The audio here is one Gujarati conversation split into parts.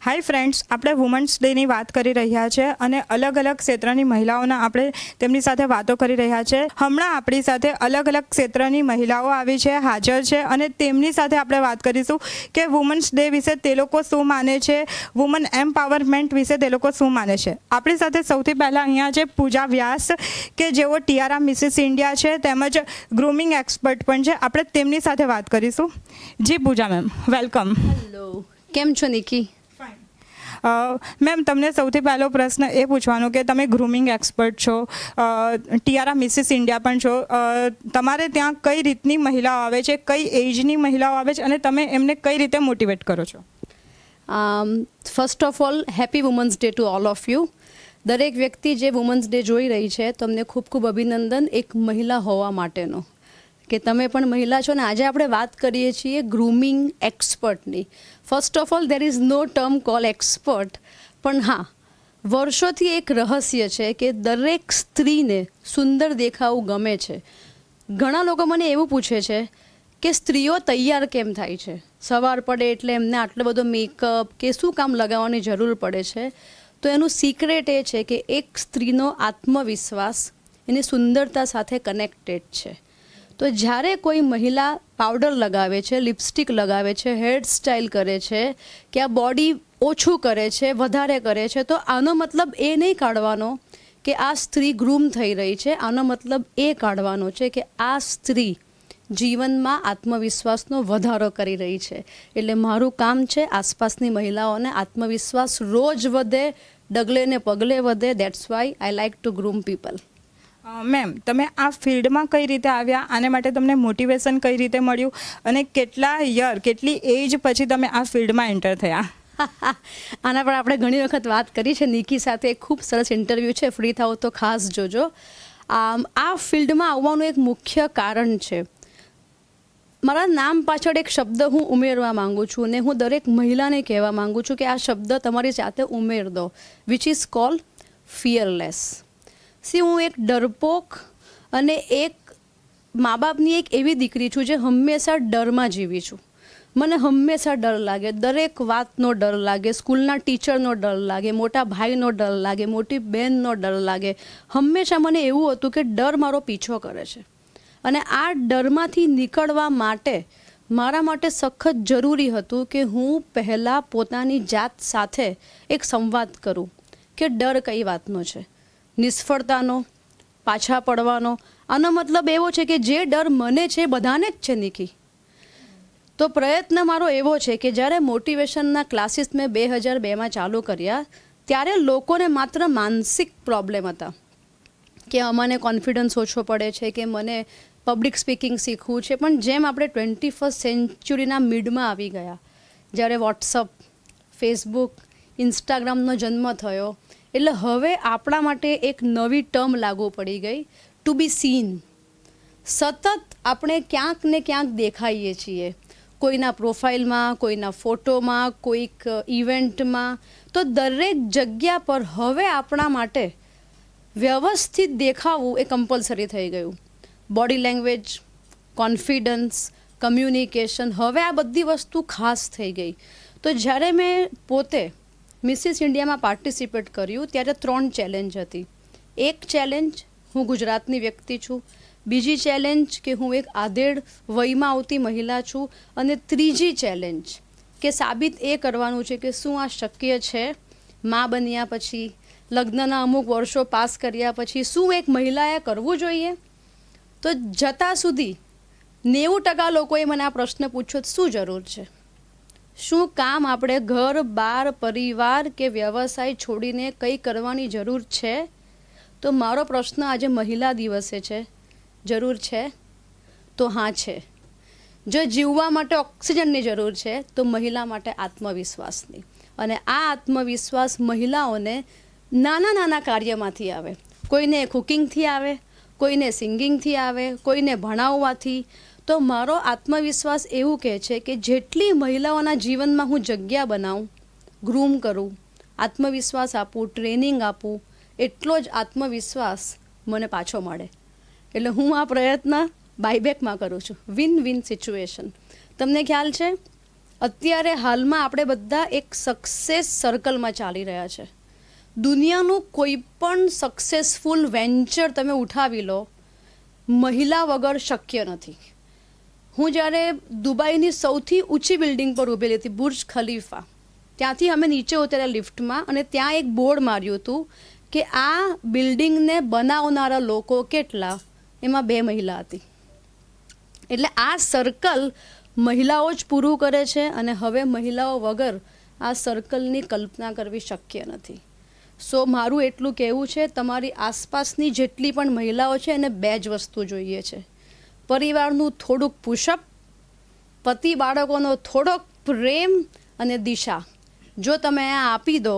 હાય ફ્રેન્ડ્સ, આપણે વુમન્સ ડેની વાત કરી રહ્યા છે અને અલગ અલગ ક્ષેત્રની મહિલાઓના આપણે તેમની સાથે વાતો કરી રહ્યા છે. હમણાં આપણી સાથે અલગ અલગ ક્ષેત્રની મહિલાઓ આવી છે, હાજર છે અને તેમની સાથે આપણે વાત કરીશું કે વુમન્સ ડે વિશે તે લોકો શું માને છે, વુમન એમ્પાવરમેન્ટ વિશે તે લોકો શું માને છે. આપણી સાથે સૌથી પહેલાં અહીંયા છે પૂજા વ્યાસ કે જેઓ ટીઆરઆ મિસિસ ઇન્ડિયા છે તેમજ ગ્રૂમિંગ એક્સપર્ટ પણ છે. આપણે તેમની સાથે વાત કરીશું. જી પૂજા મેમ, વેલકમ. હેલો, કેમ છો નિકી? મેમ, તમને સૌથી પહેલો પ્રશ્ન એ પૂછવાનો કે તમે ગ્રૂમિંગ એક્સપર્ટ છો, ટીઆરઆ મિસિસ ઇન્ડિયા પણ છો. તમારે ત્યાં કઈ રીતની મહિલાઓ આવે છે, કઈ એજની મહિલાઓ આવે છે અને તમે એમને કઈ રીતે મોટિવેટ કરો છો? First of all, happy women's day to all of you. દરેક વ્યક્તિ જે વુમન્સ ડે જોઈ રહી છે તમને ખૂબ ખૂબ અભિનંદન એક મહિલા હોવા માટેનો, કે તમે પણ મહિલા છો. ને આજે આપણે વાત કરીએ છીએ ગ્રૂમિંગ એક્સપર્ટની. First of all, there is no term call expert, પણ હા, વર્ષોથી એક રહસ્ય છે કે દરેક સ્ત્રીને સુંદર દેખાવું ગમે છે. ઘણા લોકો મને એવું પૂછે છે કે સ્ત્રીઓ તૈયાર કેમ થાય છે, સવાર પડે એટલે એમને આટલો બધો મેકઅપ કે શું કામ લગાવવાની જરૂર પડે છે. તો એનું સિક્રેટ એ છે કે એક સ્ત્રીનો આત્મવિશ્વાસ એની સુંદરતા સાથે કનેક્ટેડ છે. તો જ્યારે કોઈ મહિલા પાવડર લગાવે છે, લિપસ્ટિક લગાવે છે, હેર સ્ટાઇલ કરે છે કે આ બોડી ઓછું કરે છે, વધારે કરે છે, તો આનો મતલબ એ નહીં કાઢવાનો કે આ સ્ત્રી ગ્રૂમ થઈ રહી છે. આનો મતલબ એ કાઢવાનો છે કે આ સ્ત્રી જીવનમાં આત્મવિશ્વાસનો વધારો કરી રહી છે. એટલે મારું કામ છે આસપાસની મહિલાઓને આત્મવિશ્વાસ રોજ વધે, ડગલે ને પગલે વધે. That's why I like to groom people. Ma'am, તમે આ ફિલ્ડમાં કઈ રીતે આવ્યા, આને માટે તમને મોટિવેશન કઈ રીતે મળ્યું અને કેટલા યર, કેટલી એજ પછી તમે આ ફિલ્ડમાં એન્ટર થયા? આના પર આપણે ઘણી વખત વાત કરી છે નિકી સાથે. એક ખૂબ સરસ ઇન્ટરવ્યૂ છે, ફ્રી થાવ તો ખાસ જોજો. આ ફિલ્ડમાં આવવાનું એક મુખ્ય કારણ છે, મારા નામ પાછળ એક શબ્દ હું ઉમેરવા માગું છું ને હું દરેક મહિલાને કહેવા માગું છું કે આ શબ્દ તમારી જાતે ઉમેર દો, વિચ ઇઝ કોલ ફિયરલેસ. હું એક ડરપોક અને એક મા બાપની એક એવી દીકરી છું જે હંમેશા ડરમાં જીવી છું. મને હંમેશા ડર લાગે, દરેક વાતનો ડર લાગે, સ્કૂલના ટીચરનો ડર લાગે, મોટા ભાઈનો ડર લાગે, મોટી બહેનનો ડર લાગે. હંમેશા મને એવું હતું કે ડર મારો પીછો કરે છે અને આ ડરમાંથી નીકળવા માટે મારા માટે સખત જરૂરી હતું કે હું પહેલાં પોતાની જાત સાથે એક સંવાદ કરું કે ડર કઈ વાતનો છે, નિષ્ફળતાનો, પાછા પડવાનો. આનો મતલબ એવો છે કે જે ડર મને છે બધાને જ છે નિકી. તો પ્રયત્ન મારો એવો છે કે જ્યારે મોટિવેશનના ક્લાસીસ મેં 2002માં ચાલુ કર્યા ત્યારે લોકોને માત્ર માનસિક પ્રોબ્લેમ હતા કે અમને કોન્ફિડન્સ ઓછો પડે છે, કે મને પબ્લિક સ્પીકિંગ શીખવું છે. પણ જેમ આપણે 21st સેન્ચુરીના મિડમાં આવી ગયા, જ્યારે વોટ્સઅપ, ફેસબુક, ઇન્સ્ટાગ્રામનો જન્મ થયો, એટલે હવે આપણા માટે એક નવી ટર્મ લાગુ પડી ગઈ, ટુ બી સીન. સતત આપણે ક્યાંક ને ક્યાંક દેખાઈએ છીએ, કોઈના પ્રોફાઇલમાં, કોઈના ફોટોમાં, કોઈક ઇવેન્ટમાં. તો દરેક જગ્યા પર હવે આપણા માટે વ્યવસ્થિત દેખાવું એ કમ્પલસરી થઈ ગયું. બોડી લેંગ્વેજ, કોન્ફિડન્સ, કમ્યુનિકેશન, હવે આ બધી વસ્તુ ખાસ થઈ ગઈ. તો જ્યારે મેં પોતે મિસિસ ઇન્ડિયામાં પાર્ટિસિપેટ કર્યું ત્યારે 3 ચેલેન્જ હતી. એક ચેલેન્જ, હું ગુજરાતની વ્યક્તિ છું. બીજી ચેલેન્જ કે હું એક આધેડ વયમાં આવતી મહિલા છું. અને ત્રીજી ચેલેન્જ કે સાબિત એ કરવાનું છે કે શું આ શક્ય છે. મા બન્યા પછી, લગ્નના અમુક વર્ષો પાસ કર્યા પછી શું એક મહિલાએ કરવું જોઈએ? તો જતાં સુધી 90% લોકોએ મને આ પ્રશ્ન પૂછ્યો, શું જરૂર છે? શું કામ આપણે ઘર, બાર, પરિવાર કે વ્યવસાય છોડીને કંઈ કરવાની જરૂર છે? તો મારો પ્રશ્ન આજે મહિલા દિવસે છે, જરૂર છે? તો હા છે. જો જીવવા માટે ઓક્સિજનની જરૂર છે તો મહિલા માટે આત્મવિશ્વાસની. અને આ આત્મવિશ્વાસ મહિલાઓને નાના નાના કાર્યમાંથી આવે. કોઈને કુકિંગથી આવે, કોઈને સિંગિંગથી આવે, કોઈને ભણાવવાથી. તો મારો આત્મવિશ્વાસ એવું કહે છે કે જેટલી મહિલાઓના જીવનમાં હું જગ્યા બનાવું, ગ્રૂમ કરું, આત્મવિશ્વાસ આપું, ટ્રેનિંગ આપું, એટલો જ આત્મવિશ્વાસ મને પાછો મળે. એટલે હું આ પ્રયત્ન બાયબેકમાં કરું છું. Win win situation. તમને ખ્યાલ છે અત્યારે હાલમાં આપણે બધા એક સક્સેસ સર્કલમાં ચાલી રહ્યા છે. દુનિયાનું કોઈ પણ સક્સેસફુલ વેન્ચર તમે ઉઠાવી લો, મહિલા વગર શક્ય નથી. હું જ્યારે દુબઈની સૌથી ઊંચી બિલ્ડિંગ પર ઊભેલી હતી, બુર્જ ખલીફા, ત્યાંથી અમે નીચે ઉતર્યા લિફ્ટમાં અને ત્યાં એક બોર્ડ માર્યું હતું કે આ બિલ્ડિંગને બનાવનારા લોકો કેટલા, એમાં 2 મહિલા હતી. એટલે આ સર્કલ મહિલાઓ જ પૂરું કરે છે અને હવે મહિલાઓ વગર આ સર્કલની કલ્પના કરવી શક્ય નથી. સો મારું એટલું કહેવું છે, તમારી આસપાસની જેટલી પણ મહિલાઓ છે એને 2 જ વસ્તુ જોઈએ છે. પરિવારનું થોડુંક પુશઅપ, પતિ બાળકોનો થોડોક પ્રેમ અને દિશા. જો તમે આ આપી દો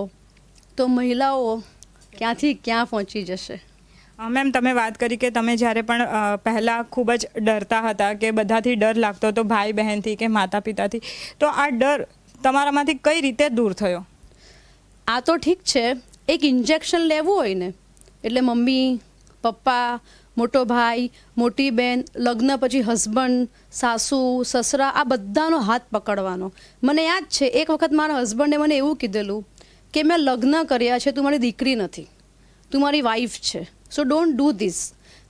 તો મહિલાઓ ક્યાંથી ક્યાં પહોંચી જશે. મેમ, તમે વાત કરી કે તમે જ્યારે પણ પહેલાં ખૂબ જ ડરતા હતા, કે બધાથી ડર લાગતો હતો, ભાઈ બહેનથી કે માતા પિતાથી, તો આ ડર તમારામાંથી કઈ રીતે દૂર થયો? આ તો ઠીક છે, એક ઇન્જેક્શન લેવું હોય ને એટલે મમ્મી, પપ્પા, મોટો ભાઈ, મોટી બહેન, લગ્ન પછી હસબન્ડ, સાસુ, સસરા, આ બધાનો હાથ પકડવાનો. મને યાદ છે એક વખત મારા હસબન્ડે મને એવું કીધેલું કે મેં લગ્ન કર્યા છે, તું મારી દીકરી નથી, તું મારી વાઈફ છે, સો ડોન્ટ ડૂ ધીસ.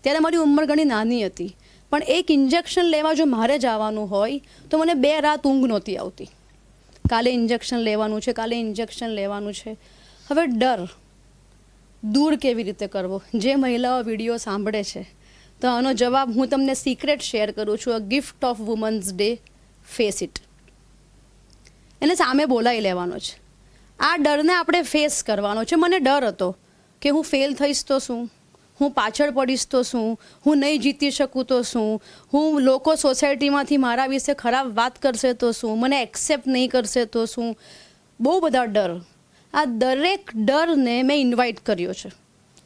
ત્યારે મારી ઉંમર ઘણી નાની હતી, પણ એક ઇન્જેક્શન લેવા જો મારે જવાનું હોય તો મને 2 રાત ઊંઘ નહોતી આવતી. કાલે ઇન્જેક્શન લેવાનું છે, કાલે ઇન્જેક્શન લેવાનું છે. હવે ડર દૂર કેવી રીતે કરવો? જે મહિલાઓ વિડીયો સાંભળે છે તો આનો જવાબ હું તમને સિક્રેટ શેર કરું છું. અ gift of women's day, face it. એને સામે બોલાવી લેવાનો છે. આ ડરને આપણે ફેસ કરવાનો છે. મને ડર હતો કે હું ફેલ થઈશ તો શું, હું પાછળ પડીશ તો શું, હું નહીં જીતી શકું તો શું, હું લોકો સોસાયટીમાંથી મારા વિશે ખરાબ વાત કરશે તો શું, મને એક્સેપ્ટ નહીં કરશે તો શું. બહુ બધા ડર. આ દરેક ડરને મેં ઇન્વાઇટ કર્યો છે.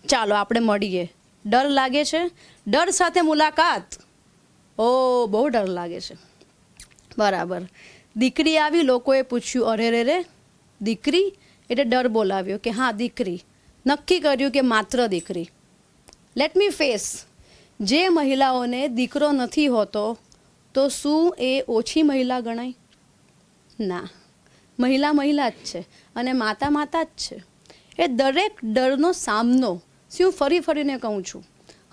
ચાલો આપણે મળીએ. ડર લાગે છે? ડર સાથે મુલાકાત. ઓ બહુ ડર લાગે છે. બરાબર. દીકરી આવી, લોકોએ પૂછ્યું, અરે રે રે દીકરી, એટલે ડર બોલાવ્યો કે હા દીકરી. નક્કી કર્યું કે માત્ર દીકરી. Let me face. જે મહિલાઓને દીકરો નથી હોતો તો શું એ ઓછી મહિલા ગણાય? ના, મહિલા મહિલા જ છે અને માતા માતા જ છે. એ દરેક ડરનો સામનો, હું ફરીને કહું છું,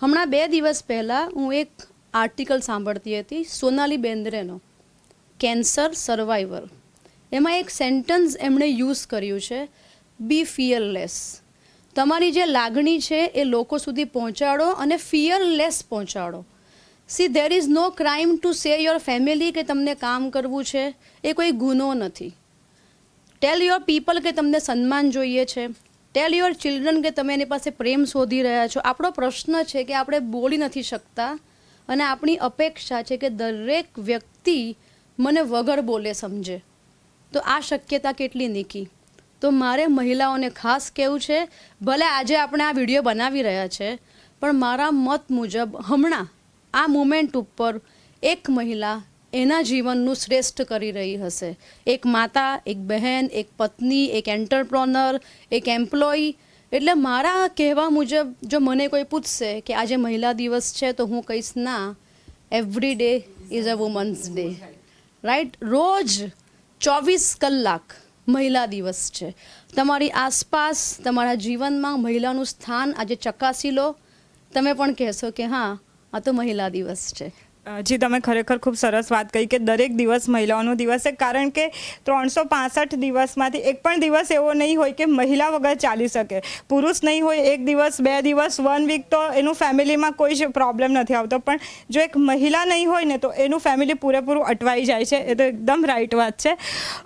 હમણાં 2 દિવસ પહેલાં હું એક આર્ટિકલ સાંભળતી હતી સોનાલી બેન્દ્રેનો, કેન્સર સર્વાઈવર. એમાં એક સેન્ટન્સ એમણે યુઝ કર્યું છે, બી ફિયરલેસ. તમારી જે લાગણી છે એ લોકો સુધી પહોંચાડો અને ફિયરલેસ પહોંચાડો. See there is no crime to say your family કે તમને કામ કરવું છે, એ કોઈ ગુનો નથી. ટેલ યોર પીપલ કે તમને સન્માન જોઈએ છે. ટેલ યોર ચિલ્ડ્રન કે તમે એની પાસે પ્રેમ શોધી રહ્યા છો. આપણો પ્રશ્ન છે કે આપણે બોલી નથી શકતા અને આપણી અપેક્ષા છે કે દરેક વ્યક્તિ મને વગર બોલે સમજે. તો આ શક્યતા કેટલી નીકી. તો મારે મહિલાઓને ખાસ કહેવું છે, ભલે આજે આપણે આ વિડીયો બનાવી રહ્યા છે, પણ મારા મત મુજબ હમણાં આ મુમેન્ટ ઉપર એક મહિલા એના જીવનનું શ્રેષ્ઠ કરી રહી હશે. એક માતા, એક બહેન, એક પત્ની, એક એન્ટરપ્રોનર, એક એમ્પ્લોયી. એટલે મારા કહેવા મુજબ જો મને કોઈ પૂછશે કે આજે મહિલા દિવસ છે તો હું કહીશ ના, every day is a women's day. Right? રોજ 24 કલાક મહિલા દિવસ છે. તમારી આસપાસ, તમારા જીવનમાં મહિલાનું સ્થાન આજે ચકાસી લો. તમે પણ કહેશો કે હા, આ તો મહિલા દિવસ છે. જી, તમે ખરેખર ખૂબ સરસ વાત કહી કે દરેક દિવસ મહિલાઓનો દિવસ છે, કારણ કે 365 દિવસમાંથી એક પણ દિવસ એવો નહીં હોય કે મહિલા વગર ચાલી શકે. પુરુષ નહીં હોય 1 દિવસ, 2 દિવસ, 1 વીક તો એનું ફેમિલીમાં કોઈ જ પ્રોબ્લેમ નથી આવતો, પણ જો એક મહિલા નહીં હોય ને તો એનું ફેમિલી પૂરેપૂરું અટવાઈ જાય છે. એ તો એકદમ રાઈટ વાત છે.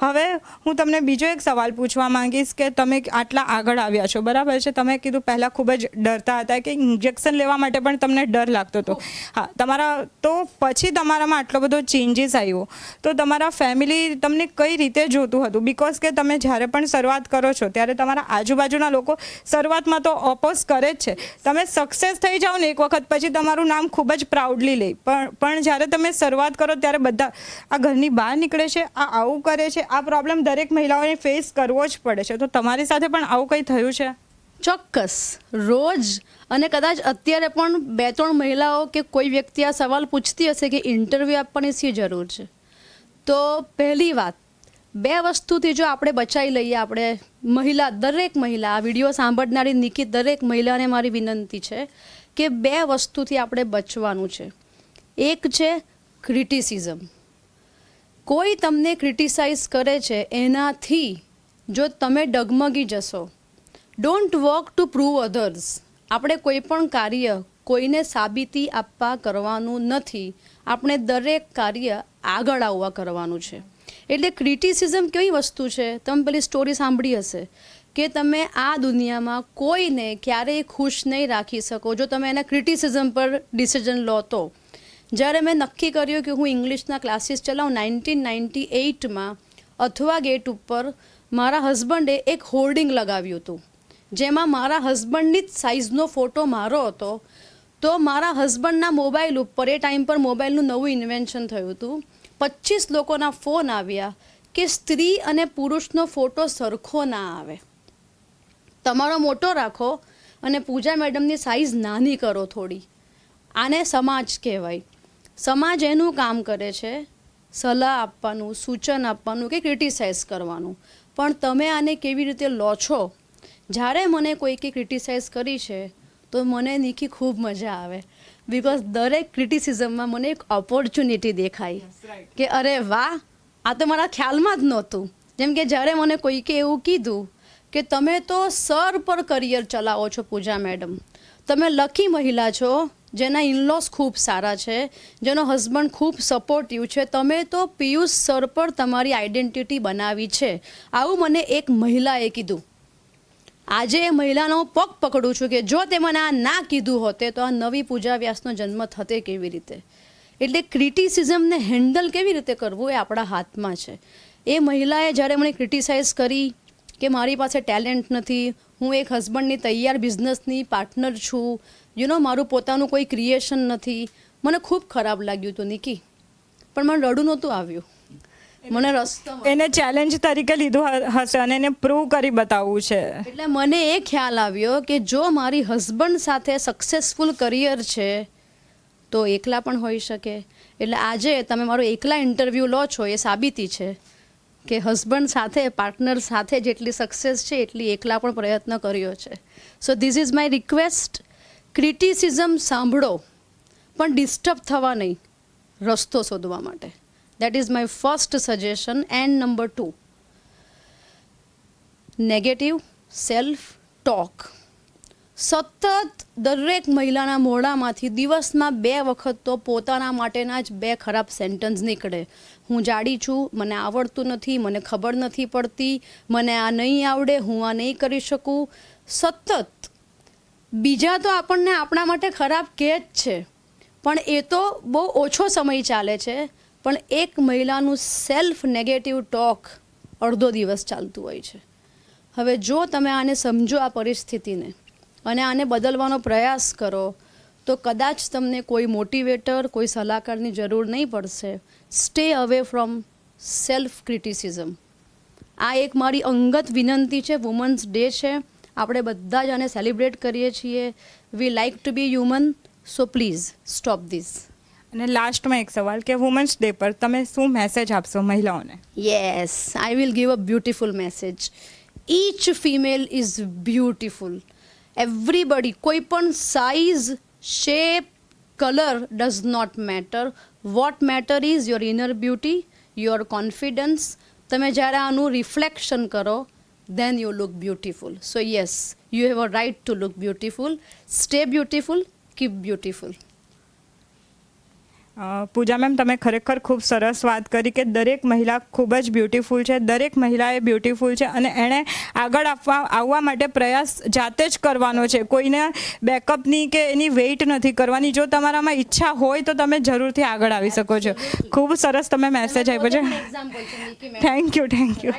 હવે હું તમને બીજો એક સવાલ પૂછવા માંગીશ કે તમે આટલા આગળ આવ્યા છો, બરાબર છે, તમે કીધું પહેલાં ખૂબ જ ડરતા હતા કે ઇન્જેક્શન લેવા માટે પણ તમને ડર લાગતો હતો. હા, તમારા તો પછી તમારામાં આટલો બધો ચેન્જીસ આવ્યો તો તમારા ફેમિલી તમને કઈ રીતે જોતું હતું? બિકોઝ કે તમે જ્યારે પણ શરૂઆત કરો છો ત્યારે તમારા આજુબાજુના લોકો શરૂઆતમાં તો ઓપોઝ કરે જ છે. તમે સક્સેસ થઈ જાઓ ને એક વખત પછી તમારું નામ ખૂબ જ પ્રાઉડલી લે, પણ જ્યારે તમે શરૂઆત કરો ત્યારે બધા આ ઘરની બહાર નીકળે છે, આ આવું કરે છે. આ પ્રોબ્લેમ દરેક મહિલાઓને ફેસ કરવો જ પડે છે. તો તમારી સાથે પણ આવું કંઈ થયું છે? ચોક્કસ. રોજ અને કદાચ અત્યારે પણ 2-3 મહિલાઓ કે કોઈ વ્યક્તિ આ સવાલ પૂછતી હશે કે ઇન્ટરવ્યૂ આપવાની શી જરૂર છે. તો પહેલી વાત, બે વસ્તુથી જો આપણે બચાવી લઈએ, આપણે દરેક મહિલા આ વિડીયો સાંભળનારી નિકી દરેક મહિલાને મારી વિનંતી છે કે બે વસ્તુથી આપણે બચવાનું છે. એક છે ક્રિટિસિઝમ. કોઈ તમને ક્રિટિસાઇઝ કરે છે એનાથી જો તમે ડગમગી જશો, don't work to prove others. આપણે કોઈ પણ કાર્ય કોઈને સાબિતી આપવા કરવાનું નથી, આપણે દરેક કાર્ય આગળ આવવા કરવાનું છે. એટલે ક્રિટિસિઝમ કેવી વસ્તુ છે, તમે પેલી સ્ટોરી સાંભળી હશે કે તમે આ દુનિયામાં કોઈને ક્યારેય ખુશ નહીં રાખી શકો જો તમે એના ક્રિટિસિઝમ પર ડિસિઝન લો તો. જ્યારે મેં નક્કી કર્યું કે હું ઇંગ્લિશના ક્લાસીસ ચલાવું 1998માં, અથવા ગેટ ઉપર મારા હસબન્ડે એક હોર્ડિંગ લગાવ્યું હતું જેમાં મારા હસબન્ડની જ સાઇઝનો ફોટો મારો હતો. તો મારા હસબન્ડના મોબાઈલ ઉપર એ ટાઈમ પર મોબાઈલનું નવું ઇન્વેન્શન થયું હતું. 25 લોકોના ફોન આવ્યા કે સ્ત્રી અને પુરુષનો ફોટો સરખો ના આવે, તમારો મોટો રાખો અને પૂજા મેડમની સાઇઝ નાની કરો થોડી. આને સમાજ કહેવાય. સમાજ એનું કામ કરે છે સલાહ આપવાનું, સૂચન આપવાનું કે ક્રિટિસાઇઝ કરવાનું, પણ તમે આને કેવી રીતે લો છો. જ્યારે મને કોઈકે ક્રિટિસાઇઝ કરી છે તો મને નિકી ખૂબ મજા આવે, બિકોઝ દરેક ક્રિટિસિઝમમાં મને એક ઓપોર્ચ્યુનિટી દેખાય કે અરે વાહ, આ તો મારા ખ્યાલમાં જ નહોતું. જેમ કે જ્યારે મને કોઈકે એવું કીધું કે તમે તો સર પર કરિયર ચલાવો છો પૂજા મેડમ, તમે લકી મહિલા છો જેના ઇનલોસ ખૂબ સારા છે, જેનો હસબન્ડ ખૂબ સપોર્ટિવ છે, તમે તો પિયુષ સર પર તમારી આઈડેન્ટિટી બનાવી છે. આવું મને એક મહિલાએ કીધું. આજે એ મહિલાનો પગ પકડું છું કે જો તે મને આ ના કીધું હોતે તો આ નવી પૂજા વ્યાસનો જન્મ થતે કેવી રીતે. એટલે ક્રિટિસિઝમને હેન્ડલ કેવી રીતે કરવું એ આપણા હાથમાં છે. એ મહિલાએ જ્યારે મને ક્રિટિસાઇઝ કરી કે મારી પાસે ટેલેન્ટ નથી, હું એક હસબન્ડની તૈયાર બિઝનેસની પાર્ટનર છું, મારું પોતાનું કોઈ ક્રિએશન નથી, મને ખૂબ ખરાબ લાગ્યું હતું નિકી, પણ મને રડું નહોતું આવ્યું. મને રસ્તો એને ચેલેન્જ તરીકે લીધું હશે અને એને પ્રૂવ કરી બતાવવું છે. એટલે મને એ ખ્યાલ આવ્યો કે જો મારી હસબન્ડ સાથે સક્સેસફુલ કરિયર છે તો એકલા પણ હોઈ શકે. એટલે આજે તમે મારો એકલા ઇન્ટરવ્યૂ લો છો એ સાબિતી છે કે હસબન્ડ સાથે, પાર્ટનર સાથે જેટલી સક્સેસ છે એટલી એકલા પણ પ્રયત્ન કર્યો છે. So this is my request. Criticism સાંભળો પણ ડિસ્ટર્બ થવા નહીં, રસ્તો શોધવા માટે. That is my first suggestion. And number 2, negative self-talk. સતત દરેક મહિલાના મોઢામાંથી દિવસમાં 2 વખત તો પોતાના માટેના જ 2 ખરાબ સેન્ટન્સ નીકળે. હું જાડી છું, મને આવડતું નથી, મને ખબર નથી પડતી, મને આ નહીં આવડે, હું આ નહીં કરી શકું. સતત બીજા તો આપણને આપણા માટે ખરાબ કહે જ છે, પણ એ તો બહુ ઓછો સમય ચાલે છે. પણ એક મહિલાનું સેલ્ફ નેગેટિવ ટોક અડધો દિવસ ચાલતું હોય છે. હવે જો તમે આને સમજો આ પરિસ્થિતિને અને આને બદલવાનો પ્રયાસ કરો તો કદાચ તમને કોઈ મોટિવેટર, કોઈ સલાહકારની જરૂર નહીં પડશે. Stay away from self criticism. આ એક મારી અંગત વિનંતી છે. વુમન્સ ડે છે, આપણે બધા જ આને સેલિબ્રેટ કરીએ છીએ. We like to be human, so please stop this. અને લાસ્ટમાં એક સવાલ કે વુમન્સ ડે પર તમે શું મેસેજ આપશો મહિલાઓને? Yes, I will give a beautiful message. Each female is beautiful. Everybody, કોઈ પણ size, shape, color does not matter. What matter is your inner beauty, your confidence. તમે જ્યારે આનું રિફ્લેક્શન કરો then you look beautiful. So yes, you have a right to look beautiful. Stay beautiful, keep beautiful. Pooja ma'am, તમે ખરેખર ખૂબ સરસ વાત કરી કે દરેક મહિલા ખૂબ જ બ્યુટીફુલ છે, દરેક મહિલા એ બ્યુટીફુલ છે અને એણે આગળ આવવા માટે પ્રયાસ જાતે જ કરવાનો છે. કોઈને બેકઅપની કે એની વેઇટ નથી કરવાની. જો તમારામાં ઈચ્છા હોય તો તમે જરૂરથી આગળ આવી શકો છો. ખૂબ સરસ તમે મેસેજ આપ્યો છે. Thank you.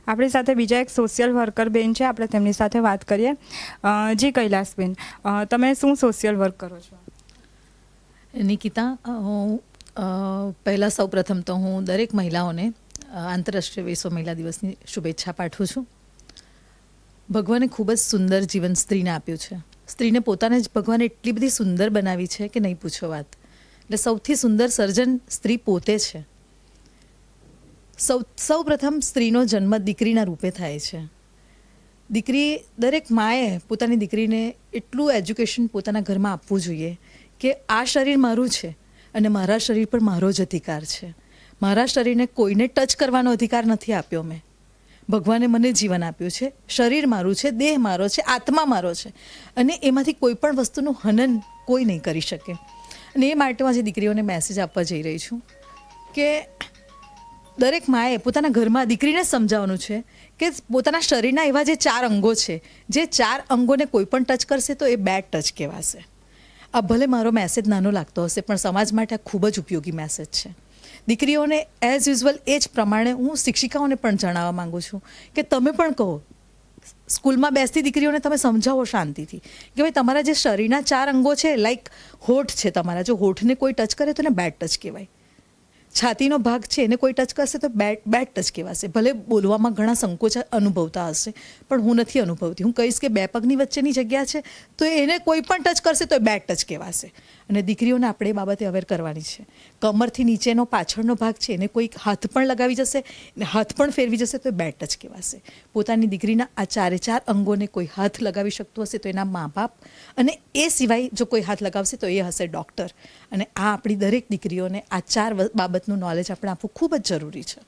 આપણી સાથે બીજા એક સોશિયલ વર્કર બેન છે, આપણે તેમની સાથે વાત કરીએ. જી કૈલાસબેન, તમે શું સોશિયલ વર્ક કરો છો? નિકિતા, હું પહેલાં સૌપ્રથમ તો હું દરેક મહિલાઓને આંતરરાષ્ટ્રીય વિશ્વ મહિલા દિવસની શુભેચ્છા પાઠવું છું. ભગવાને ખૂબ જ સુંદર જીવન સ્ત્રીને આપ્યું છે. સ્ત્રીને પોતાને જ ભગવાને એટલી બધી સુંદર બનાવી છે કે નહીં પૂછો વાત. એટલે સૌથી સુંદર સર્જન સ્ત્રી પોતે છે. સૌ પ્રથમ સ્ત્રીનો જન્મ દીકરીના રૂપે થાય છે. દીકરી, દરેક માએ પોતાની દીકરીને એટલું એજ્યુકેશન પોતાના ઘરમાં આપવું જોઈએ કે આ શરીર મારું છે અને મારા શરીર પર મારો જ અધિકાર છે. મારા શરીરને કોઈને ટચ કરવાનો અધિકાર નથી આપ્યો મેં. ભગવાને મને જીવન આપ્યું છે. શરીર મારું છે, દેહ મારો છે, આત્મા મારો છે અને એમાંથી કોઈ પણ વસ્તુનું હનન કોઈ નહીં કરી શકે. અને એ માટે હું આજે દીકરીઓને મેસેજ આપવા જઈ રહી છું કે દરેક માએ પોતાના ઘરમાં દીકરીને સમજાવવાનું છે કે પોતાના શરીરના એવા જે 4 અંગો છે, જે 4 અંગોને કોઈ પણ ટચ કરશે તો એ બેડ ટચ કહેવાશે. આ ભલે મારો મેસેજ નાનો લાગતો હશે પણ સમાજ માટે આ ખૂબ જ ઉપયોગી મેસેજ છે. દીકરીઓને એઝ યુઝ્યુઅલ એ જ પ્રમાણે હું શિક્ષિકાઓને પણ જણાવવા માગું છું કે તમે પણ કહો, સ્કૂલમાં બેસતી દીકરીઓને તમે સમજાવો શાંતિથી કે ભાઈ તમારા જે શરીરના 4 અંગો છે, લાઈક હોઠ છે તમારા, જો હોઠને કોઈ ટચ કરે તો એને બેડ ટચ કહેવાય. છાતીનો ભાગ છે એને કોઈ ટચ કરશે તો બેડ ટચ કહેવાશે. ભલે બોલવામાં ઘણા સંકોચ અનુભવતા હશે પણ હું નથી અનુભવતી. હું કહીશ કે 2 પગની વચ્ચેની જગ્યા છે તો એને કોઈ પણ ટચ કરશે તો એ બેડ ટચ કહેવાશે. અને દીકરીઓને આપણે એ બાબતે અવેર કરવાની છે. કમરથી નીચેનો પાછળનો ભાગ છે એને કોઈ હાથ પણ લગાવી જશે ને હાથ પણ ફેરવી જશે તો એ બેડ ટચ કહેવાશે. પોતાની દીકરીના આ 4 અંગોને કોઈ હાથ લગાવી શકતું હશે તો એના મા બાપ, અને એ સિવાય જો કોઈ હાથ લગાવશે તો એ હશે ડૉક્ટર. અને આ આપણી દરેક દીકરીઓને આ 4 બાબતનું નોલેજ આપણે આપવું ખૂબ જ જરૂરી છે.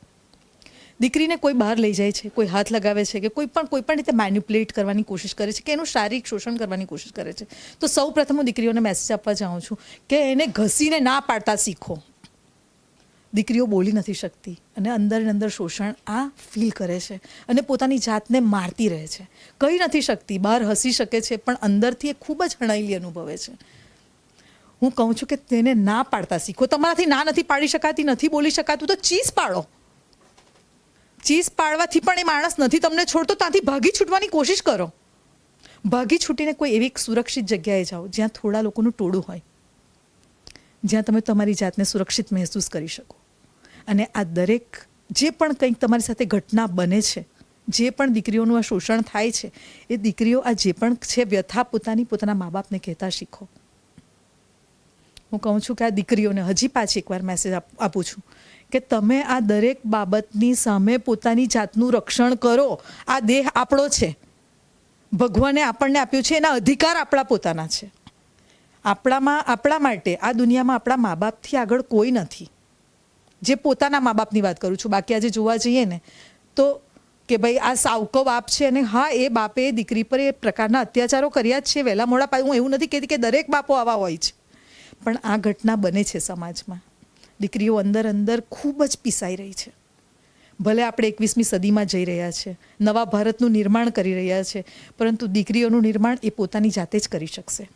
દીકરીને કોઈ બહાર લઈ જાય છે, કોઈ હાથ લગાવે છે કે કોઈ પણ રીતે મેન્યુપ્યુલેટ કરવાની કોશિશ કરે છે કે એનું શારીરિક શોષણ કરવાની કોશિશ કરે છે તો સૌ પ્રથમ હું દીકરીઓને મેસેજ આપવા ચાહું છું કે એને ઘસીને ના પાડતા શીખો. દીકરીઓ બોલી નથી શકતી અને અંદર ને અંદર શોષણ આ ફીલ કરે છે અને પોતાની જાતને મારતી રહે છે. કહી નથી શકતી, બહાર હસી શકે છે પણ અંદરથી એ ખૂબ જ હણાયેલી અનુભવે છે. હું કહું છું કે તેને ના પાડતા શીખો. તમારાથી ના નથી પાડી શકાતી, નથી બોલી શકાતું તો ચીસ પાડો. ચીસ પાડવાથી પણ એ માણસ નથી તમને છોડતો, ત્યાંથી ભાગી છૂટવાની કોશિશ કરો. ભાગી છૂટીને કોઈ એવી એક સુરક્ષિત જગ્યાએ જાઓ જ્યાં થોડા લોકોનું ટોળું હોય, જ્યાં તમે તમારી જાતને સુરક્ષિત મહેસૂસ કરી શકો. અને આ દરેક જે પણ કંઈક તમારી સાથે ઘટના બને છે, જે પણ દીકરીઓનું આ શોષણ થાય છે, એ દીકરીઓ આ જે પણ છે વ્યથા પોતાના મા બાપને કહેતા શીખો. હું કહું છું કે આ દીકરીઓને હજી પાછી એકવાર મેસેજ આપું છું કે તમે આ દરેક બાબતની સામે પોતાની જાતનું રક્ષણ કરો. આ દેહ આપણો છે, ભગવાને આપણને આપ્યું છે, એના અધિકાર આપણા પોતાના છે. આપણા માટે આ દુનિયામાં આપણા મા બાપથી આગળ કોઈ નથી. જે પોતાના મા બાપની વાત કરું છું. બાકી આજે જોવા જઈએ ને તો કે ભાઈ આ સાવકો બાપ છે અને હા એ બાપે દીકરી પર એ પ્રકારના અત્યાચારો કર્યા જ છે વહેલા મોડા. હું એવું નથી કહેતી કે દરેક બાપો આવા હોય છે પણ આ ઘટના બને છે સમાજમાં. દીકરીઓ અંદર ખૂબ જ પીસાઈ રહી છે. ભલે આપણે 21મી સદીમાં જઈ રહ્યા છે, નવા ભારતનું નિર્માણ કરી રહ્યા છે, પરંતુ દીકરીઓનું નિર્માણ એ પોતાની જાતે જ કરી શકશે.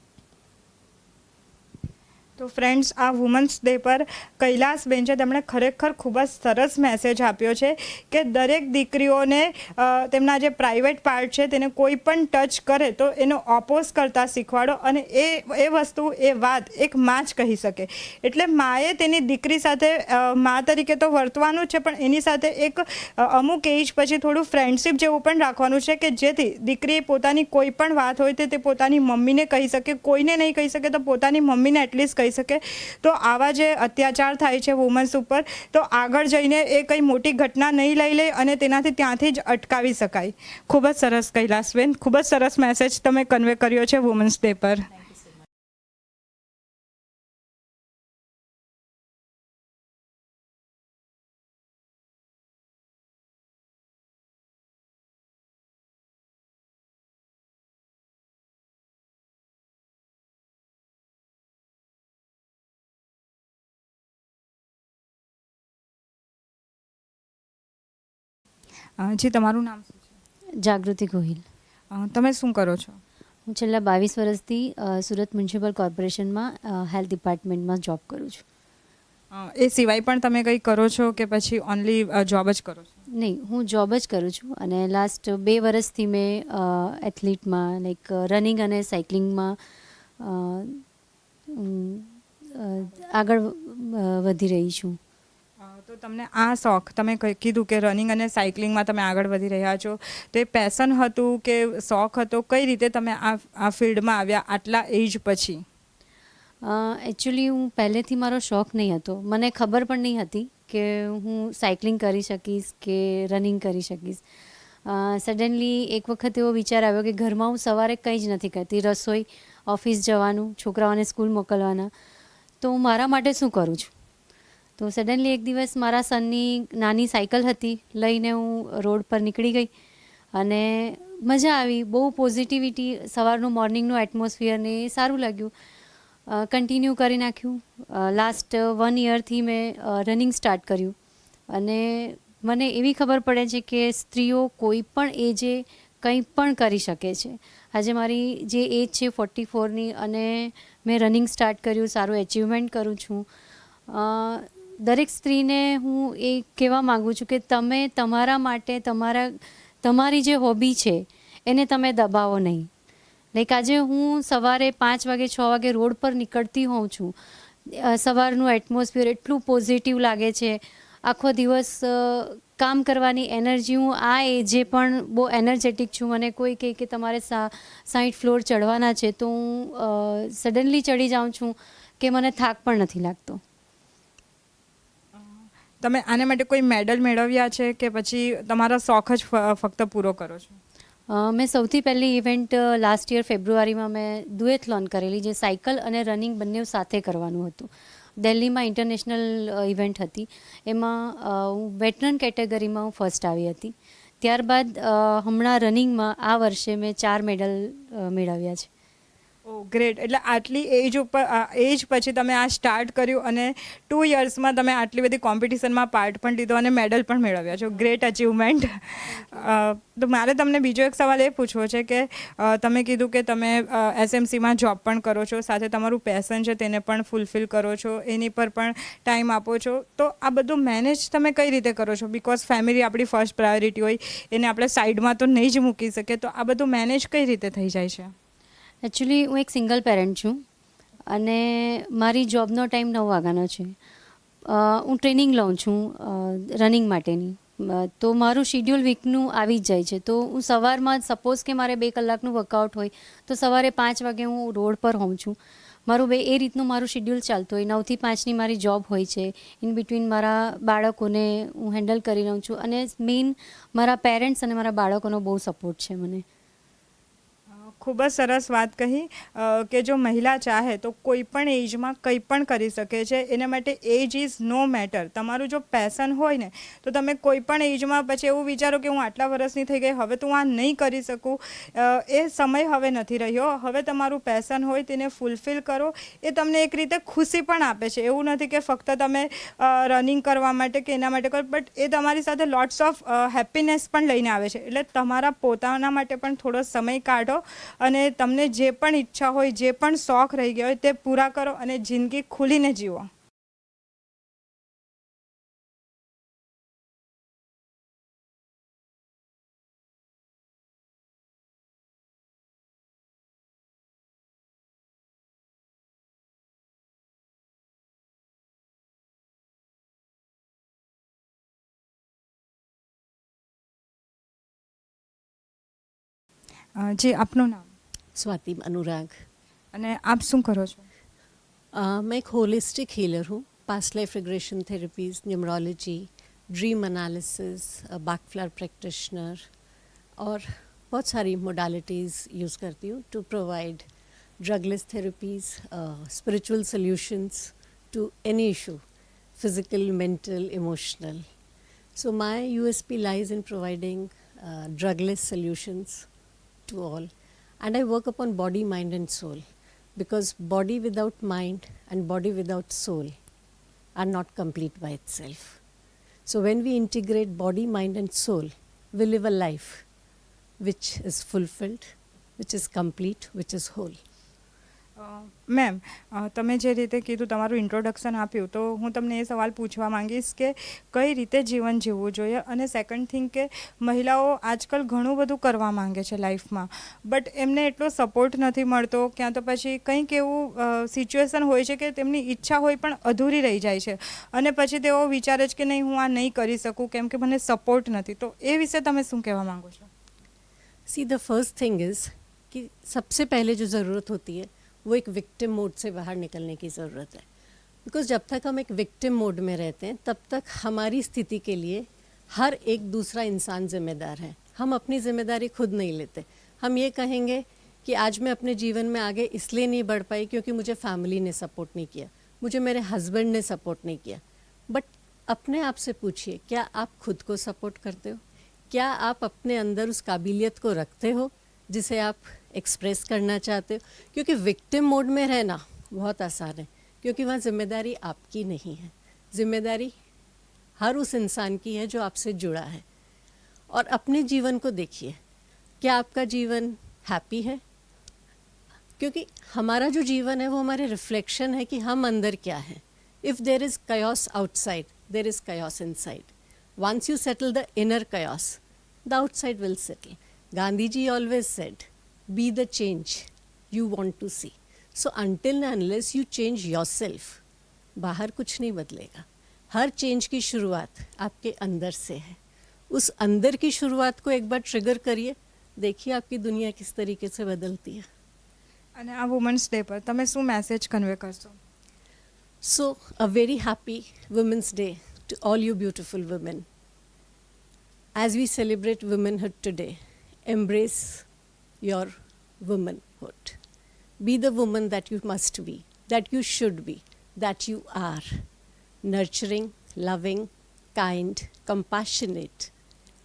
તો ફ્રેન્ડ્સ, આ વુમન્સ ડે પર કૈલાસબેન છે તેમણે ખરેખર ખૂબ જ સરસ મેસેજ આપ્યો છે કે દરેક દીકરીઓને તેમના જે પ્રાઇવેટ પાર્ટ છે તેને કોઈ પણ ટચ કરે તો એનો ઓપોઝ કરતા શીખવાડો. અને એ વસ્તુ, એ વાત એક માં જ કહી શકે. એટલે માએ તેની દીકરી સાથે મા તરીકે તો વર્તવાનું છે પણ એની સાથે એક અમુક એજ પછી થોડું ફ્રેન્ડશિપ જેવું પણ રાખવાનું છે કે જેથી દીકરી પોતાની કોઈ પણ વાત હોય તે પોતાની મમ્મીને કહી શકે. કોઈને નહીં કહી શકે તો પોતાની મમ્મીને એટલીસ્ટ કહી શકે. તો આવા જે અત્યાચાર થાય છે વુમન્સ ઉપર, તો આગળ જઈને એ કંઈ મોટી ઘટના નહીં લઈ લે અને તેનાથી ત્યાંથી જ અટકાવી શકાય. ખૂબ જ સરસ કૈલાસબેન, ખૂબ જ સરસ મેસેજ તમે કન્વે કર્યો છે વુમન્સ ડે પર. જી, તમારું નામ શું છે? જાગૃતિ ગોહિલ. તમે શું કરો છો? હું છેલ્લા 22 વર્ષથી સુરત મ્યુનિસિપલ કોર્પોરેશનમાં હેલ્થ ડિપાર્ટમેન્ટમાં જોબ કરું છું. એ સિવાય પણ તમે કંઈ કરો છો કે પછી ઓનલી જોબ જ કરો છો? નહીં, હું જોબ જ કરું છું અને લાસ્ટ 2 વર્ષથી મેં એથ્લીટમાં લાઈક રનિંગ અને સાયકલિંગમાં આગળ વધી રહી છું. તો તમને આ શોખ, તમે કીધું કે રનિંગ અને સાયકલિંગમાં તમે આગળ વધી રહ્યા છો, તો એ પેશન હતું કે શોખ હતો, કઈ રીતે તમે આ ફિલ્ડમાં આવ્યા આટલા એજ પછી? એકચ્યુઅલી હું પહેલેથી મારો શોખ નહીં હતો, મને ખબર પણ નહીં હતી કે હું સાયકલિંગ કરી શકીશ કે રનિંગ કરી શકીશ. સડનલી એક વખત એવો વિચાર આવ્યો કે ઘરમાં હું સવારે કંઈ જ નથી કરતી, રસોઈ, ઓફિસ જવાનું, છોકરાઓને સ્કૂલ મોકલવાના, તો હું મારા માટે શું કરું છું. તો સડનલી એક દિવસ મારા સનની નાની સાયકલ હતી, લઈને હું રોડ પર નીકળી ગઈ અને મજા આવી, બહુ પોઝિટિવિટી, સવારનું મોર્નિંગનું એટમોસ્ફિયર ને એ સારું લાગ્યું. કન્ટિન્યુ કરી નાખ્યું. લાસ્ટ 1 યરથી મેં રનિંગ સ્ટાર્ટ કર્યું અને મને એવી ખબર પડે છે કે સ્ત્રીઓ કોઈ પણ એજે કંઈ પણ કરી શકે છે. આજે મારી જે એજ છે 44ની અને મેં રનિંગ સ્ટાર્ટ કર્યું, સારું એચિવમેન્ટ કરું છું. દરેક સ્ત્રીને હું એ કહેવા માગું છું કે તમે તમારા માટે તમારી જે હોબી છે એને તમે દબાવો નહીં. લાઈક આજે હું સવારે 5 વાગે 6 વાગે રોડ પર નીકળતી હોઉં છું, સવારનું એટમોસ્ફિયર એટલું પોઝિટિવ લાગે છે, આખો દિવસ કામ કરવાની એનર્જી, હું આ એજે પણ બહુ એનર્જેટિક છું. મને કોઈ કહે કે તમારે 60 ફ્લોર ચડવાના છે તો હું સડનલી ચડી જાઉં છું કે મને થાક પણ નથી લાગતો. તમે આને માટે કોઈ મેડલ મેળવ્યા છે કે પછી તમારા શોખ જ ફક્ત પૂરો કરો છો? મેં સૌથી પહેલી ઇવેન્ટ લાસ્ટ યર ફેબ્રુઆરીમાં મેં ડુએથલોન કરેલી, જે સાયકલ અને રનિંગ બંને સાથે કરવાનું હતું. દિલ્હીમાં ઇન્ટરનેશનલ ઇવેન્ટ હતી, એમાં હું વેટરન કેટેગરીમાં હું ફર્સ્ટ આવી હતી. ત્યારબાદ હમણાં રનિંગમાં આ વર્ષે મેં 4 મેડલ મેળવ્યા છે. ઓ ગ્રેટ! એટલે આટલી એજ પછી તમે આ સ્ટાર્ટ કર્યું અને 2 યર્સમાં તમે આટલી બધી કોમ્પિટિશનમાં પાર્ટ પણ લીધો અને મેડલ પણ મેળવ્યા છો. Great achievement. તો મારે તમને બીજો એક સવાલ એ પૂછવો છે કે તમે કીધું કે તમે એસએમસીમાં જોબ પણ કરો છો, સાથે તમારું પેશન છે તેને પણ ફૂલફિલ કરો છો, એની પર પણ ટાઈમ આપો છો, તો આ બધું મેનેજ તમે કઈ રીતે કરો છો? બિકોઝ ફેમિલી આપણી ફર્સ્ટ પ્રાયોરિટી હોય, એને આપણે સાઈડમાં તો નહીં જ મૂકી શકીએ, તો આ બધું મેનેજ કઈ રીતે થઈ જાય છે? એકચ્યુઅલી હું એક સિંગલ પેરેન્ટ છું અને મારી જોબનો ટાઈમ 9 વાગ્યાનો છે. હું ટ્રેનિંગ લઉં છું રનિંગ માટેની, તો મારું શિડ્યુલ વીકનું આવી જ જાય છે. તો હું સવારમાં સપોઝ કે મારે 2 કલાકનું વર્કઆઉટ હોય તો સવારે 5 વાગે હું રોડ પર હોઉં છું. મારું એ રીતનું મારું શિડ્યુલ ચાલતું હોય. 9 થી 5ની મારી જોબ હોય છે. ઇન બિટવીન મારા બાળકોને હું હેન્ડલ કરી રહું છું અને મેઇન મારા પેરેન્ટ્સ અને મારા બાળકોનો બહુ સપોર્ટ છે મને. ખૂબ જ સરસ વાત કહી કે જો મહિલા ચાહે તો કોઈ પણ એજમાં કંઈ પણ કરી શકે છે. એના માટે એજ ઇઝ નો મેટર. તમારું જો પેશન હોય ને તો તમે કોઈ પણ એજમાં પછી એવું વિચારો કે હું આટલા વર્ષની થઈ ગઈ, હવે તો હું આ નહીં કરી શકું, એ સમય હવે નથી રહ્યો. હવે તમારું પેશન હોય તેને ફૂલફિલ કરો, એ તમને એક રીતે ખુશી પણ આપે છે. એવું નથી કે ફક્ત તમે રનિંગ કરવા માટે કે એના માટે કરો, બટ એ તમારી સાથે લોટ્સ ઓફ હેપીનેસ પણ લઈને આવે છે. એટલે તમારા પોતાના માટે પણ થોડો સમય કાઢો અને તમને જે પણ ઈચ્છા હોય, જે પણ શોખ રહી ગયા હોય તે પૂરા કરો અને જિંદગી ખુલીને જીવો. જી, આપનું નામ? स्वाति अनुराग. અને આપ શું કરો છો? मैं एक होलिस्टिक हीलर हूँ. Past life regression therapies, numerology, dream analysis, bach flower practitioner और बहुत सारी मोडालिटीज़ यूज़ करती हूँ to provide drugless therapies, spiritual solutions to any issue, physical, mental, emotional. So my USP lies in providing drugless solutions to all. And I work upon body, mind and soul, because body without mind and body without soul are not complete by itself. So when we integrate body, mind and soul, we live a life which is fulfilled, which is complete, which is whole. Ma'am, તમે જે રીતે કીધું, તમારું ઇન્ટ્રોડક્શન આપ્યું, તો હું તમને એ સવાલ પૂછવા માંગીશ કે કઈ રીતે જીવન જીવવું જોઈએ. અને સેકન્ડ થિંગ કે મહિલાઓ આજકાલ ઘણું બધું કરવા માંગે છે લાઈફમાં, બટ એમને એટલો સપોર્ટ નથી મળતો, ક્યાં તો પછી કંઈક એવું સિચ્યુએશન હોય છે કે તેમની ઈચ્છા હોય પણ અધૂરી રહી જાય છે, અને પછી તેઓ વિચારે છે કે નહીં, હું આ નહીં કરી શકું કેમ કે મને સપોર્ટ નથી. તો એ વિશે તમે શું કહેવા માંગો છો? See the first thing is कि सबसे पहले जो ज़रूरत होती है वो एक विक्टिम मोड से बाहर निकलने की ज़रूरत है. बिकॉज जब तक हम एक विक्टिम मोड में रहते हैं तब तक हमारी स्थिति के लिए हर एक दूसरा इंसान जिम्मेदार है. हम अपनी जिम्मेदारी खुद नहीं लेते. हम ये कहेंगे कि आज मैं अपने जीवन में आगे इसलिए नहीं बढ़ पाई क्योंकि मुझे फैमिली ने सपोर्ट नहीं किया, मुझे मेरे हस्बैंड ने सपोर्ट नहीं किया. बट अपने आप से पूछिए, क्या आप खुद को सपोर्ट करते हो? क्या आप अपने अंदर उस काबिलियत को रखते हो जिसे आप एक्सप्रेस करना चाहते हो? क्योंकि विक्टिम मोड में रहना बहुत आसान है, क्योंकि वहाँ जिम्मेदारी आपकी नहीं है. जिम्मेदारी हर उस इंसान की है जो आपसे जुड़ा है. और अपने जीवन को देखिए, क्या आपका जीवन हैप्पी है? क्योंकि हमारा जो जीवन है वो हमारे रिफ्लेक्शन है कि हम अंदर क्या हैं. If there is chaos outside, there is chaos inside. Once you settle the inner chaos, the outside will settle. Gandhiji always said, be the change you want to see. So until and unless you change yourself, बाहर कुछ नहीं बदलेगा. हर चेंज की शुरुआत आपके अंदर से है. उस अंदर की शुरुआत को एक बार ट्रिगर करिए, देखिए आपकी दुनिया किस तरीके से बदलती है. અને આ વુમન્સ ડે પર તમે શું મેસેજ કન્વે કરશો? So a very happy Women's Day to all you beautiful women. As we celebrate womanhood today, embrace your womanhood. Be the woman that you must be, that you should be, that you are. Nurturing, loving, kind, compassionate,